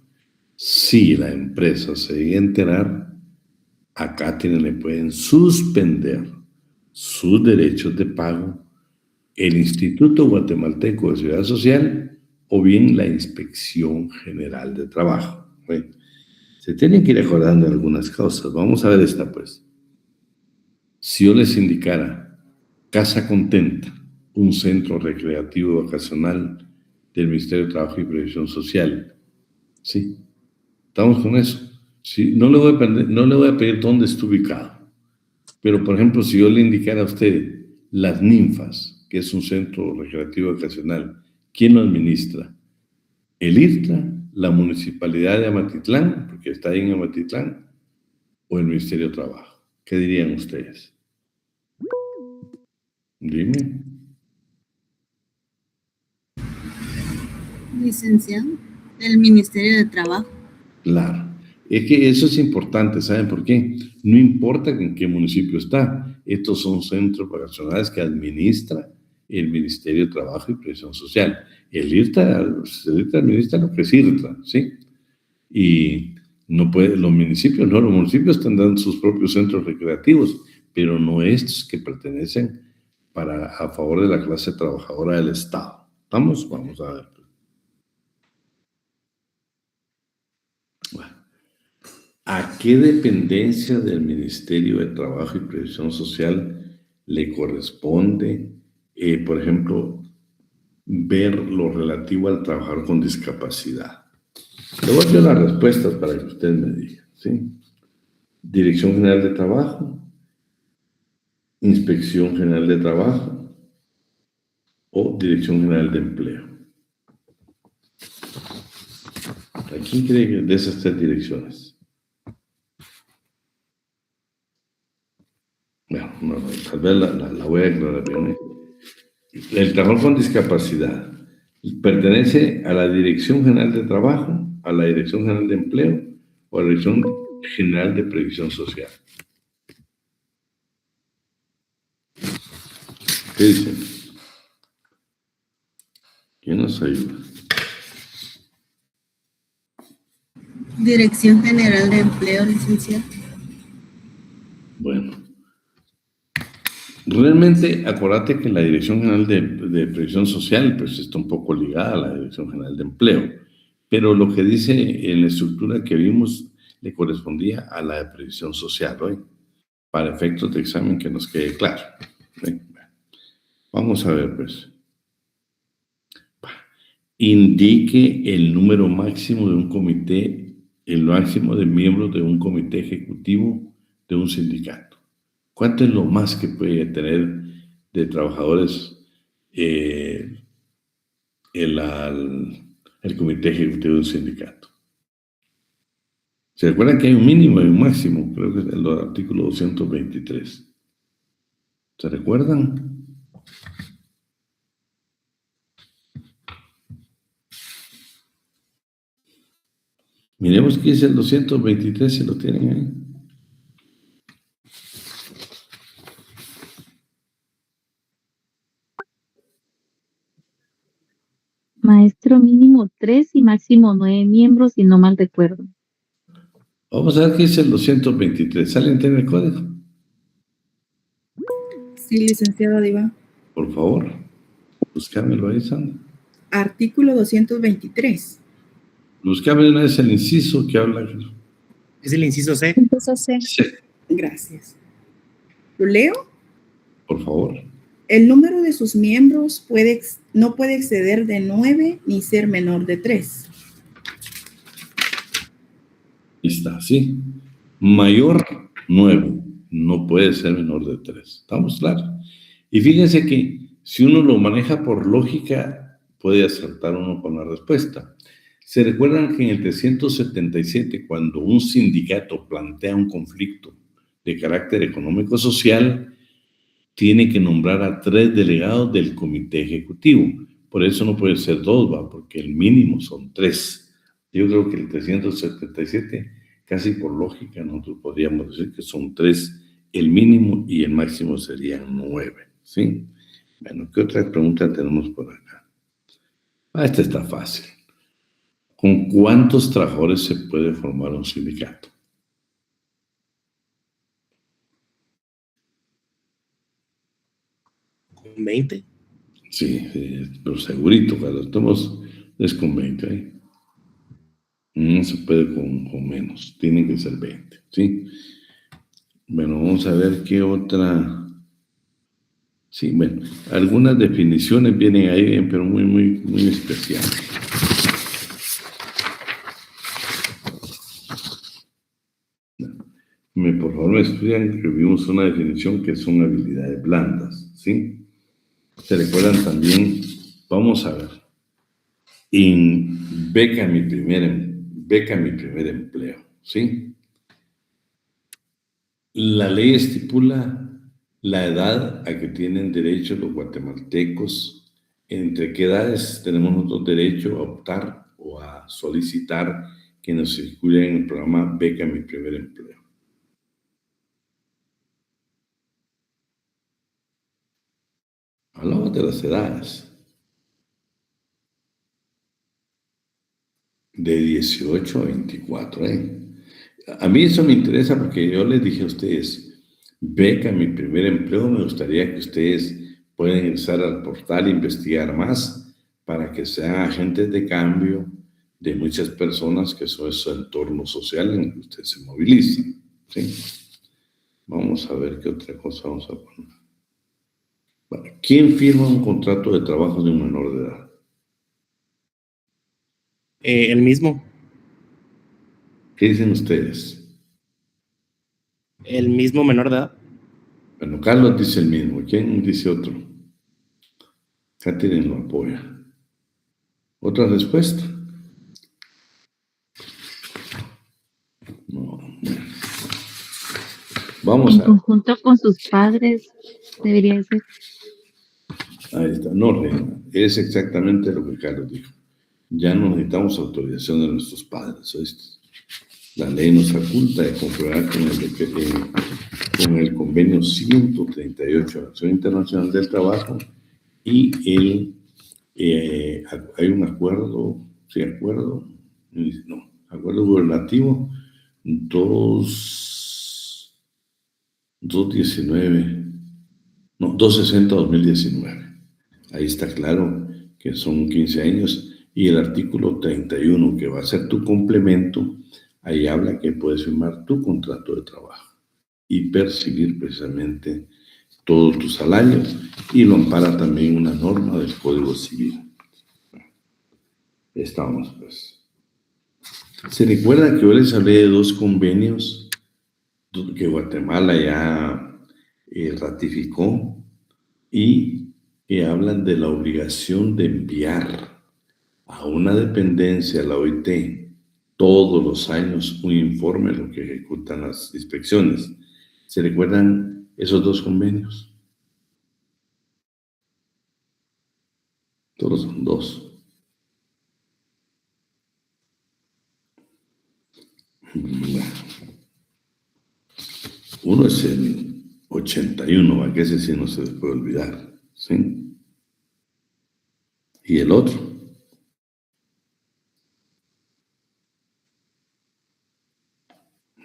Si la empresa se llega a enterar, a Katy le pueden suspender sus derechos de pago el Instituto Guatemalteco de Seguridad Social o bien la Inspección General de Trabajo. Bueno, se tienen que ir acordando algunas cosas. Vamos a ver esta, pues. Si yo les indicara Casa Contenta, un centro recreativo vacacional del Ministerio de Trabajo y Previsión Social, ¿sí? ¿Estamos con eso? Sí, no le voy a pedir dónde está ubicado. Pero, por ejemplo, si yo le indicara a usted Las Ninfas, que es un centro recreativo vacacional, ¿quién lo administra? ¿El IRTRA, la Municipalidad de Amatitlán, porque está ahí en Amatitlán, o el Ministerio de Trabajo? ¿Qué dirían ustedes? Dime. Licenciado del Ministerio de Trabajo. Claro. Es que eso es importante, ¿saben por qué? No importa en qué municipio está. Estos son centros vacacionales que administra el Ministerio de Trabajo y Previsión Social. El IRTA administra lo que es IRTA, ¿sí? Y no puede, los municipios tendrán sus propios centros recreativos, pero no estos que pertenecen a favor de la clase trabajadora del Estado. ¿Estamos? Vamos a ver. Bueno. ¿A qué dependencia del Ministerio de Trabajo y Previsión Social le corresponde, por ejemplo, ver lo relativo al trabajador con discapacidad? Le voy a dar las respuestas para que usted me diga, ¿sí? Dirección General de Trabajo, Inspección General de Trabajo o Dirección General de Empleo. ¿A quién cree que de esas tres direcciones? No, tal vez la voy a aclarar bien. El trabajador con discapacidad pertenece a la Dirección General de Trabajo, a la Dirección General de Empleo o a la Dirección General de Previsión Social. ¿Qué dicen? ¿Quién nos ayuda? Dirección General de Empleo, licenciado. Bueno. Realmente, acuérdate que la Dirección General de Previsión Social pues está un poco ligada a la Dirección General de Empleo, pero lo que dice en la estructura que vimos le correspondía a la de Previsión Social hoy, para efectos de examen que nos quede claro. Vamos a ver, pues. Indique el número máximo de un comité, el máximo de miembros de un comité ejecutivo de un sindicato. ¿Cuánto es lo más que puede tener de trabajadores el comité ejecutivo de un sindicato? ¿Se recuerdan que hay un mínimo y un máximo? Creo que es el artículo 223. ¿Se recuerdan? Miremos qué dice el 223, si lo tienen ahí. Maestro, mínimo 3 y máximo 9 miembros, si no mal recuerdo. Vamos a ver qué dice el 223. ¿Sale en el código? Sí, licenciado Diva. Por favor, búscamelo ahí, Sandra. Artículo 223. Búscame una vez el inciso que habla. Es el inciso C. Inciso C. Sí, Gracias. ¿Lo leo? por favor. El número de sus miembros no puede exceder de 9 ni ser menor de 3. Ahí está, ¿sí? Mayor 9, no puede ser menor de 3. ¿Estamos claros? Y fíjense que si uno lo maneja por lógica, puede acertar uno con la respuesta. ¿Se recuerdan que en el 377, cuando un sindicato plantea un conflicto de carácter económico-social, tiene que nombrar a 3 delegados del comité ejecutivo? Por eso no puede ser 2, ¿va? Porque el mínimo son 3. Yo creo que el 377, casi por lógica, nosotros podríamos decir que son 3 el mínimo y el máximo serían 9, ¿sí? Bueno, ¿qué otra pregunta tenemos por acá? Esta está fácil. ¿Con cuántos trabajadores se puede formar un sindicato? ¿Con 20? Sí, pero segurito, cuando estamos es con 20 ahí. No se puede con menos, tienen que ser 20, ¿sí? Bueno, vamos a ver qué otra. Sí, bueno, algunas definiciones vienen ahí, pero muy especiales. Por favor, me estudian que vimos una definición que son habilidades blandas, ¿sí? Se recuerdan también, vamos a ver, en beca mi primer empleo, ¿sí? La ley estipula la edad a que tienen derecho los guatemaltecos, entre qué edades tenemos nosotros derecho a optar o a solicitar que nos circulen en el programa Beca Mi Primer Empleo. Hablamos de las edades. De 18 a 24, ¿eh? A mí eso me interesa porque yo les dije a ustedes, Beca Mi Primer Empleo, me gustaría que ustedes puedan ingresar al portal e investigar más para que sean agentes de cambio de muchas personas que son su entorno social en el que ustedes se movilizan, ¿sí? Vamos a ver qué otra cosa vamos a poner. Bueno, ¿quién firma un contrato de trabajo de un menor de edad? El mismo. ¿Qué dicen ustedes? El mismo menor de edad. Bueno, Carlos dice el mismo. ¿Quién dice otro? Catherine lo apoya. ¿Otra respuesta? No. Vamos En a... conjunto con sus padres, debería ser. Ahí está. No, Reina, es exactamente lo que Carlos dijo. Ya no necesitamos autorización de nuestros padres, ¿oíste? La ley nos faculta de comprobar con el convenio 138 de la Acción Internacional del Trabajo y hay un acuerdo, sí, acuerdo gubernativo 260-2019. Ahí está claro que son 15 años y el artículo 31, que va a ser tu complemento, ahí habla que puedes firmar tu contrato de trabajo y percibir precisamente todo tu salario, y lo ampara también una norma del Código Civil. Estamos, pues. ¿Se recuerda que yo les hablé de 2 convenios que Guatemala ya ratificó y que hablan de la obligación de enviar a una dependencia, a la OIT, todos los años un informe de lo que ejecutan las inspecciones? ¿Se recuerdan esos 2 convenios? Todos son 2. Uno es el 81, que ese sí no se les puede olvidar, ¿sí? Y el otro,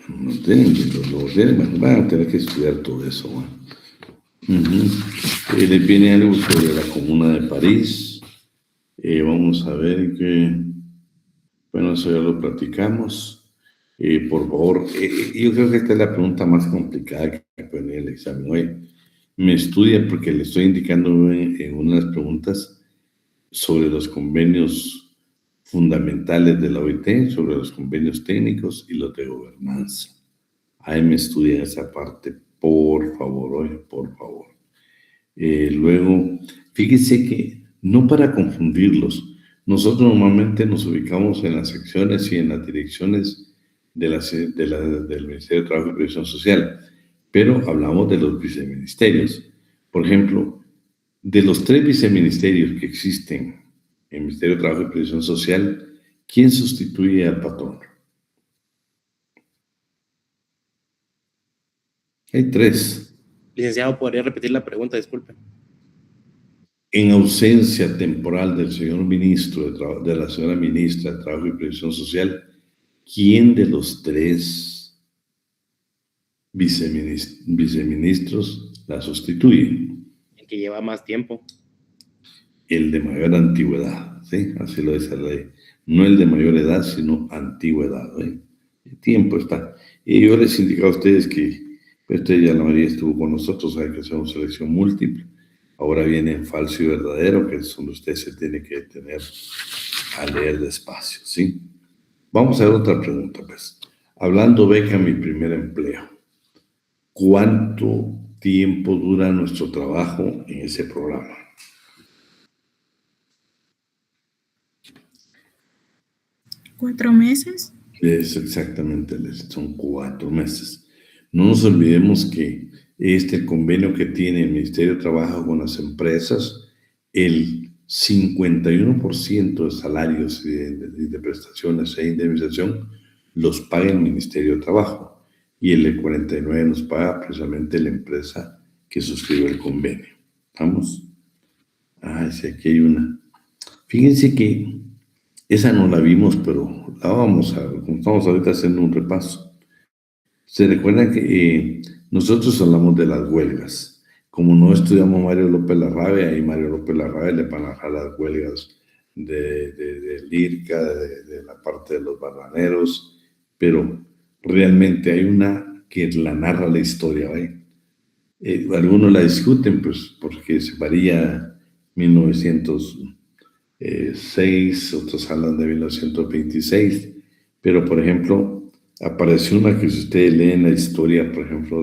no tienen van a tener que estudiar todo eso, ¿no? Les viene algo sobre la Comuna de París. Vamos a ver que, bueno, eso ya lo platicamos. Por favor, yo creo que esta es la pregunta más complicada que puede en el examen hoy. Me estudia porque le estoy indicando en unas preguntas sobre los convenios fundamentales de la OIT, sobre los convenios técnicos y los de gobernanza. Ahí me estudia esa parte, por favor, hoy, por favor. Luego, fíjense que no para confundirlos, nosotros normalmente nos ubicamos en las secciones y en las direcciones del Ministerio de Trabajo y Previsión Social, pero hablamos de los viceministerios. Por ejemplo, De los 3 viceministerios que existen en el Ministerio de Trabajo y Previsión Social, ¿quién sustituye al patrón? Hay 3. Licenciado, ¿podría repetir la pregunta? Disculpe. En ausencia temporal del señor ministro de la señora ministra de Trabajo y Previsión Social, ¿quién de los 3 viceministros la sustituye? El que lleva más tiempo. El de mayor antigüedad, ¿sí? Así lo dice la ley. No el de mayor edad, sino antigüedad, ¿sí? El tiempo está. Y yo les indicaba a ustedes que usted ya la mayoría estuvo con nosotros, sabe que hacemos selección múltiple. Ahora viene falso y verdadero, que es donde usted se tiene que detener a leer despacio, ¿sí? Vamos a ver otra pregunta, pues. Hablando beca mi primer empleo, ¿cuánto tiempo dura nuestro trabajo en ese programa? ¿4 meses? Es exactamente, son 4 meses. No nos olvidemos que este convenio que tiene el Ministerio de Trabajo con las empresas, el 51% de salarios y de prestaciones e indemnización los paga el Ministerio de Trabajo y el 49% nos paga precisamente la empresa que suscribió el convenio. ¿Estamos? Sí, aquí hay una. Fíjense que esa no la vimos, pero la vamos a ver, como estamos ahorita haciendo un repaso. Se recuerdan que nosotros hablamos de las huelgas. Como no estudiamos Mario López Larrabee, ahí Mario López Larrabee le van a dejar las huelgas del IRCA, de la parte de los bananeros, pero realmente hay una que la narra la historia, ¿eh? Algunos la discuten, pues, porque se varía 1906, otros hablan de 1926, pero, por ejemplo, apareció una que si ustedes leen la historia, por ejemplo,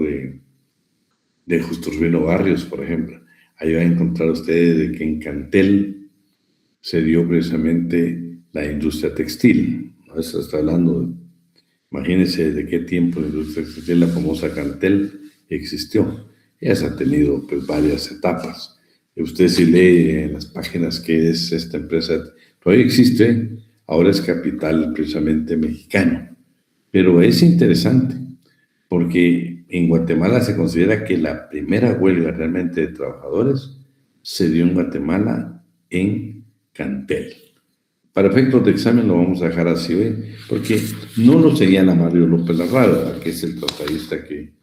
de Justo Urbino Barrios, por ejemplo, ahí van a encontrar ustedes de que en Cantel se dio precisamente la industria textil, ¿no? Eso está hablando, imagínense de qué tiempo la industria textil, la famosa Cantel, existió. Ya se ha tenido pues varias etapas. Usted si lee en las páginas qué es esta empresa, todavía existe, ahora es capital precisamente mexicano. Pero es interesante, porque en Guatemala se considera que la primera huelga realmente de trabajadores se dio en Guatemala en Cantel. Para efectos de examen lo vamos a dejar así hoy, porque no lo señala Mario López Larrabee, que es el tratadista que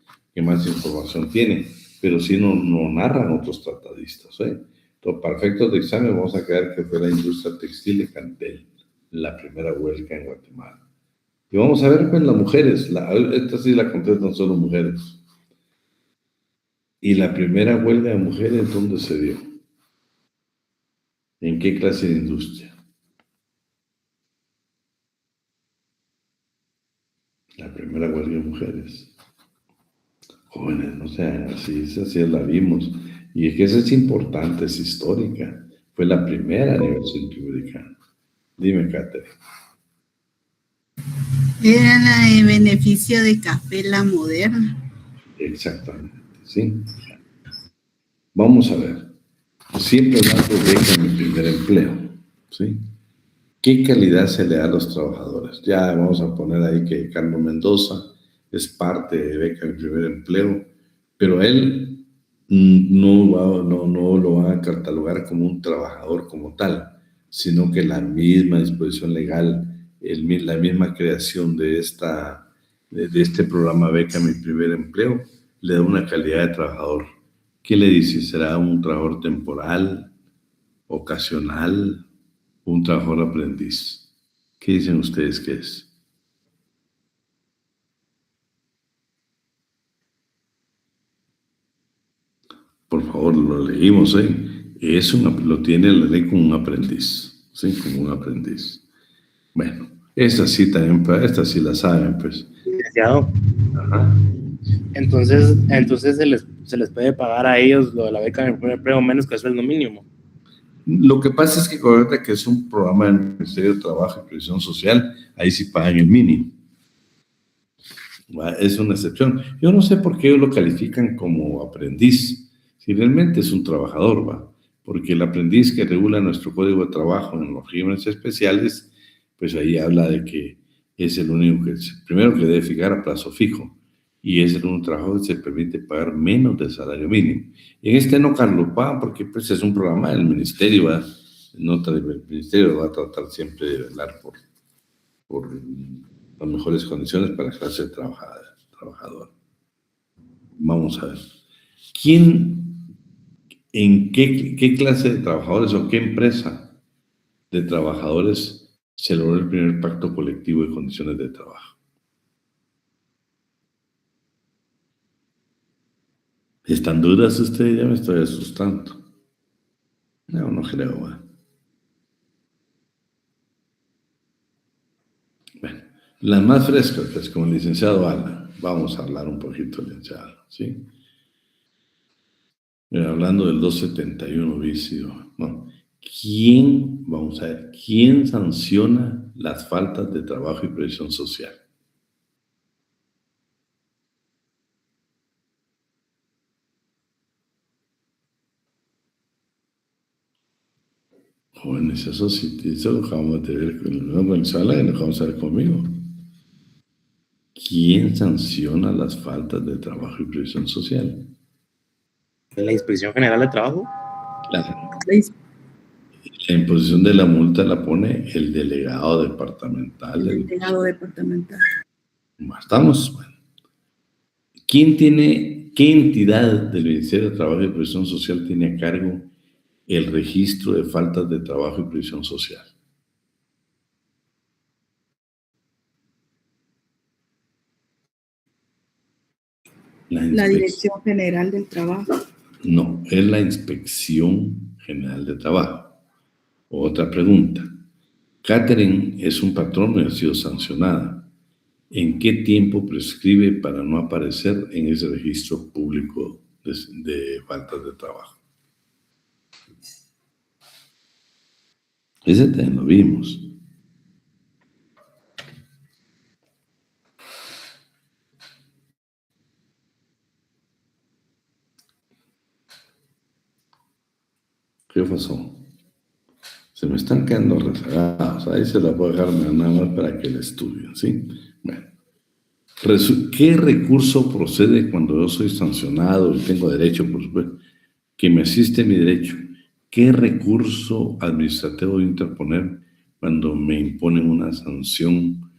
más información tiene, pero sí no narran otros tratadistas, ¿eh? Entonces, para efectos de examen vamos a creer que fue la industria textil de Cantel, la primera huelga en Guatemala. Y vamos a ver, pues, las mujeres, esta sí la contestan solo mujeres. ¿Y la primera huelga de mujeres dónde se dio? ¿En qué clase de industria? La primera huelga de mujeres. Jóvenes, no sean así, esa sí la vimos. Y es que esa es importante, es histórica. Fue la primera a nivel centroamericano. Dime, Catherine. Era la de beneficio de Café La Moderna. Exactamente, ¿sí? Vamos a ver. Siempre hablando de beca en mi primer empleo, ¿sí? ¿Qué calidad se le da a los trabajadores? Ya vamos a poner ahí que Carlos Mendoza es parte de beca en mi primer empleo, pero él no lo van a catalogar como un trabajador como tal, sino que la misma disposición legal, la misma creación de este programa beca en mi primer empleo, le da una calidad de trabajador. ¿Qué le dice? ¿Será un trabajador temporal, ocasional, un trabajador aprendiz? ¿Qué dicen ustedes que es? Por favor, lo leímos, ¿eh? Lo tiene la ley como un aprendiz, ¿sí? Como un aprendiz. Bueno, esta sí también, esta sí la saben, pues. Licenciado. Ajá. Entonces se les puede pagar a ellos lo de la beca de primer empleo menos que el sueldo mínimo. Lo que pasa es que es un programa del Ministerio de Trabajo y Previsión Social, ahí sí pagan el mínimo. Es una excepción. Yo no sé por qué ellos lo califican como aprendiz, si realmente es un trabajador, ¿va? porque el aprendiz que regula nuestro código de trabajo en los regímenes especiales, pues ahí habla de que es el único primero que debe fijar a plazo fijo, y es el único trabajo que se permite pagar menos del salario mínimo. En este no, Carlos, pagan porque pues, es un programa del ministerio, ¿verdad? El ministerio va a tratar siempre de velar por las mejores condiciones para la clase trabajadora. Vamos a ver. ¿En qué clase de trabajadores o qué empresa de trabajadores se logró el primer pacto colectivo de condiciones de trabajo? ¿Están dudas ustedes? Ya me estoy asustando. No creo, ¿verdad? Bueno, las más frescas, pues, como el licenciado Alan. Vamos a hablar un poquito, licenciado, ¿sí? Hablando del 271 bis, bueno, vamos a ver, ¿quién sanciona las faltas de trabajo y previsión social? Jóvenes, eso lo acabamos de ver con el nuevo Venezuela y lo acabamos de ver conmigo. ¿Quién sanciona las faltas de trabajo y previsión social? La Inspección General de Trabajo. La imposición de la multa la pone el delegado departamental. El delegado departamental. Estamos. Bueno. ¿Qué entidad del Ministerio de Trabajo y Previsión Social tiene a cargo el registro de faltas de trabajo y previsión social? La Dirección General del Trabajo. No, es la Inspección General de Trabajo. Otra pregunta. Catherine es un patrono y ha sido sancionada. ¿En qué tiempo prescribe para no aparecer en ese registro público de faltas de trabajo? Ese también lo vimos. ¿Qué pasó? Se me están quedando rezagados. Ahí se la puedo dejar nada más para que la estudien, ¿sí? Bueno. ¿Qué recurso procede cuando yo soy sancionado y tengo derecho, por supuesto, que me asiste mi derecho? ¿Qué recurso administrativo voy a interponer cuando me imponen una sanción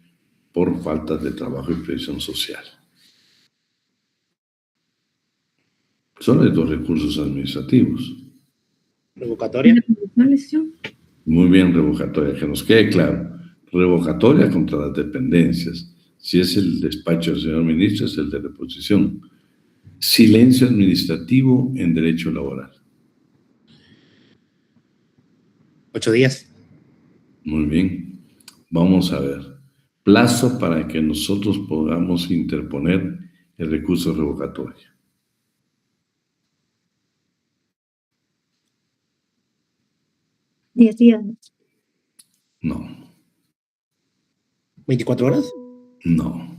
por faltas de trabajo y previsión social? Son los dos recursos administrativos. Revocatoria. Muy bien, revocatoria. Que nos quede claro. Revocatoria contra las dependencias. Si es el despacho del señor ministro, es el de reposición. Silencio administrativo en derecho laboral. 8 días. Muy bien. Vamos a ver. Plazo para que nosotros podamos interponer el recurso revocatorio. ¿10 días? No. ¿24 horas? No.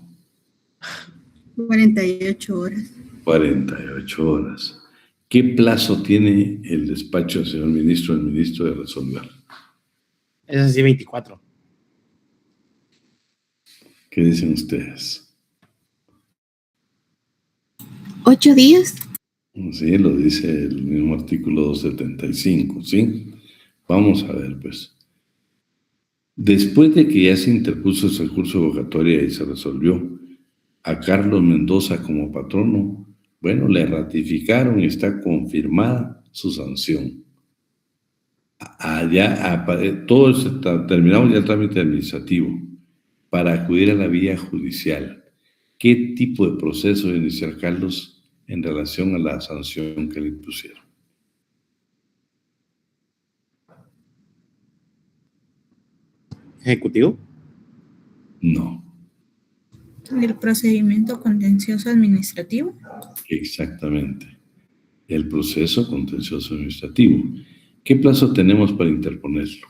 48 horas. 48 horas. ¿Qué plazo tiene el despacho del señor ministro, el ministro, de resolver? Es así, 24. ¿Qué dicen ustedes? 8 días. Sí, lo dice el mismo artículo 275, ¿sí? Vamos a ver, pues. Después de que ya se interpuso ese recurso revocatorio y se resolvió a Carlos Mendoza como patrono, bueno, le ratificaron y está confirmada su sanción. Terminamos ya el trámite administrativo para acudir a la vía judicial. ¿Qué tipo de proceso debe iniciar Carlos en relación a la sanción que le impusieron? ¿Ejecutivo? No. ¿El procedimiento contencioso administrativo? Exactamente. El proceso contencioso administrativo. ¿Qué plazo tenemos para interponerlo?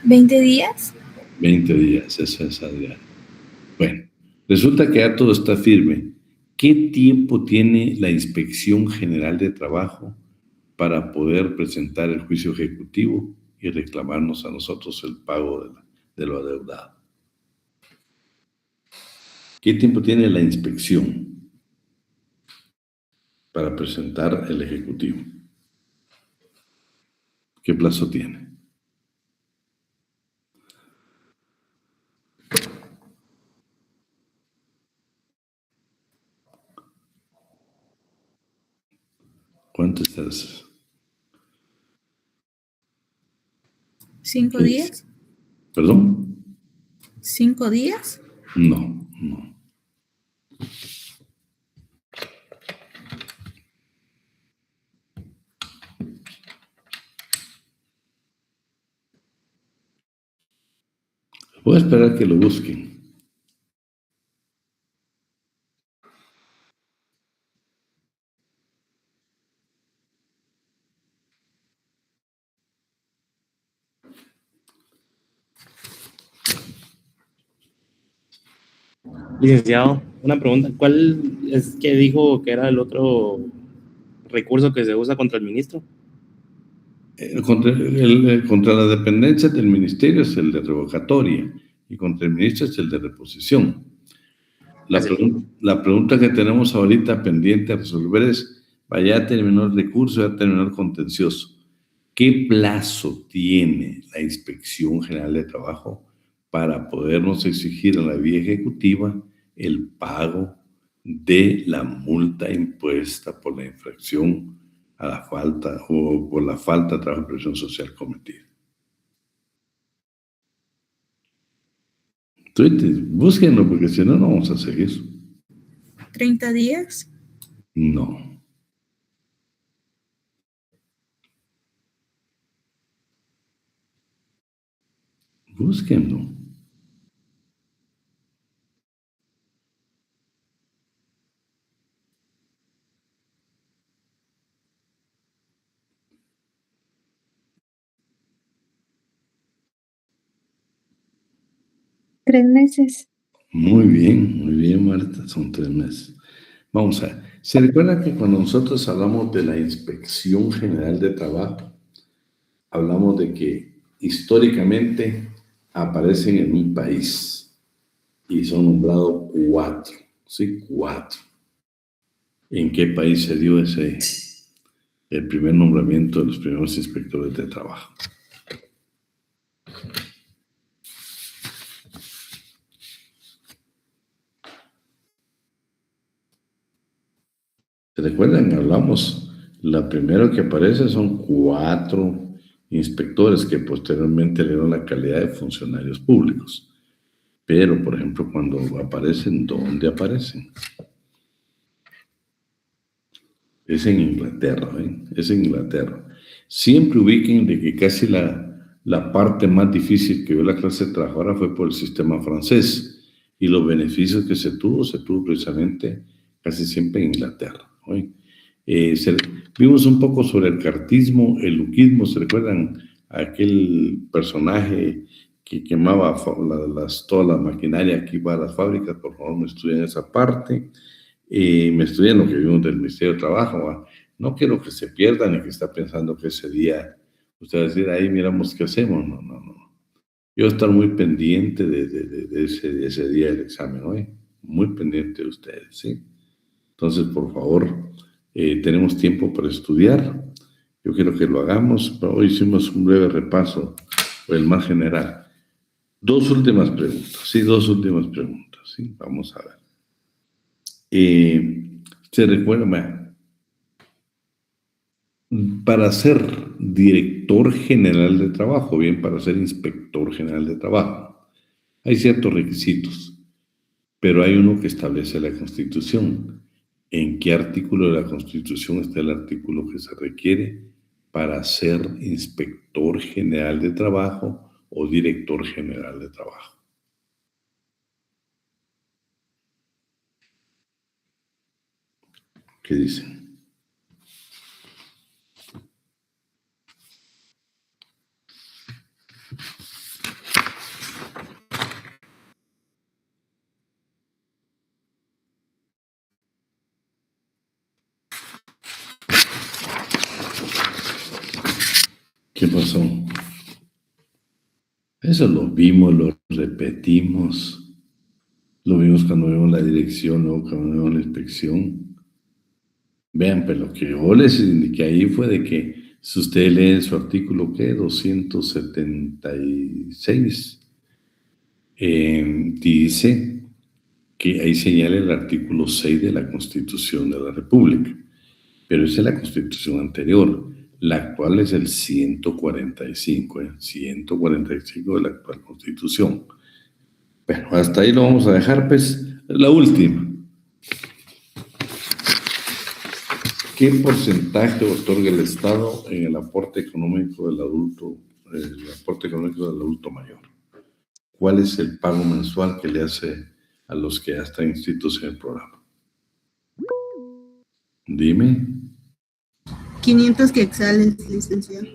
20 días. 20 días, eso es, Adrián. Bueno, resulta que ya todo está firme. ¿Qué tiempo tiene la Inspección General de Trabajo para poder presentar el juicio ejecutivo y reclamarnos a nosotros el pago de lo adeudado? ¿Qué tiempo tiene la inspección para presentar el ejecutivo? ¿Qué plazo tiene? ¿Cuánto estás? 5 ¿Qué días? ¿Perdón? 5 días. No, no. Voy a esperar que lo busquen. Licenciado, una pregunta. ¿Cuál es que dijo que era el otro recurso que se usa contra el ministro? Contra la dependencia del ministerio es el de revocatoria y contra el ministro es el de reposición. La pregunta que tenemos ahorita pendiente a resolver es, ya terminó el recurso, ya terminó el contencioso. ¿Qué plazo tiene la Inspección General de Trabajo para podernos exigir a la vía ejecutiva el pago de la multa impuesta por la infracción a la falta o por la falta de trabajo y previsión social cometida? Entonces, búsquenlo porque si no, no vamos a seguir. 30 días. No. Búsquenlo. Tres meses. Muy bien, Marta, son 3 meses. Vamos a ver. ¿Se recuerda que cuando nosotros hablamos de la Inspección General de Trabajo, hablamos de que históricamente aparecen en un país y son nombrados 4? Sí, 4. ¿En qué país se dio el primer nombramiento de los primeros inspectores de trabajo? ¿Se recuerdan? Hablamos, la primera que aparece son 4 inspectores que posteriormente le dieron la calidad de funcionarios públicos. Pero, por ejemplo, cuando aparecen, ¿dónde aparecen? Es en Inglaterra, ¿eh? Es en Inglaterra. Siempre ubiquen de que casi la parte más difícil que vio la clase trabajadora fue por el sistema francés y los beneficios que se tuvo precisamente casi siempre en Inglaterra. ¿Eh? Vimos un poco sobre el cartismo, el luquismo. ¿Se recuerdan aquel personaje que quemaba toda la maquinaria que iba a las fábricas? Por favor, me estudian esa parte. Me estudian lo que vimos del Ministerio de Trabajo. ¿Va? No quiero que se pierdan y que está pensando que ese día usted va a decir, ahí miramos qué hacemos. No. Yo voy a estar muy pendiente de ese día del examen, ¿no? Muy pendiente de ustedes, ¿sí? Entonces, por favor, tenemos tiempo para estudiar. Yo quiero que lo hagamos. Pero hoy hicimos un breve repaso, el más general. 2 últimas preguntas, ¿sí? 2 últimas preguntas, ¿sí? Vamos a ver. Se recuerda, para ser director general de trabajo, bien, para ser inspector general de trabajo, hay ciertos requisitos, pero hay uno que establece la Constitución. ¿En qué artículo de la Constitución está el artículo que se requiere para ser inspector general de trabajo o director general de trabajo? ¿Qué dicen? ¿Qué pasó? Eso lo vimos, lo repetimos. Lo vimos cuando vimos la dirección, luego cuando vimos la inspección. Vean, pero lo que yo les indiqué ahí fue de que si ustedes leen su artículo, ¿qué? 276, dice que ahí señala el artículo 6 de la Constitución de la República, pero esa es la Constitución anterior. La actual es el 145, 145 de la actual Constitución. Bueno, hasta ahí lo vamos a dejar, pues, la última. ¿Qué porcentaje otorga el Estado en el aporte económico del adulto mayor? ¿Cuál es el pago mensual que le hace a los que ya están inscritos en el programa? Dime. 500 quetzales, licenciado.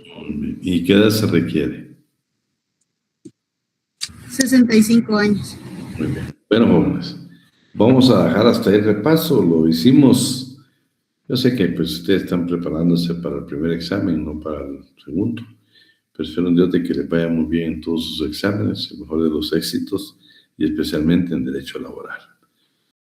¿Y qué edad se requiere? 65 años. Muy bien. Bueno, jóvenes, vamos a dejar hasta ahí el repaso. Lo hicimos. Yo sé que pues ustedes están preparándose para el primer examen, no para el segundo. Pero espero en Dios de que les vaya muy bien en todos sus exámenes, el mejor de los éxitos y especialmente en derecho laboral.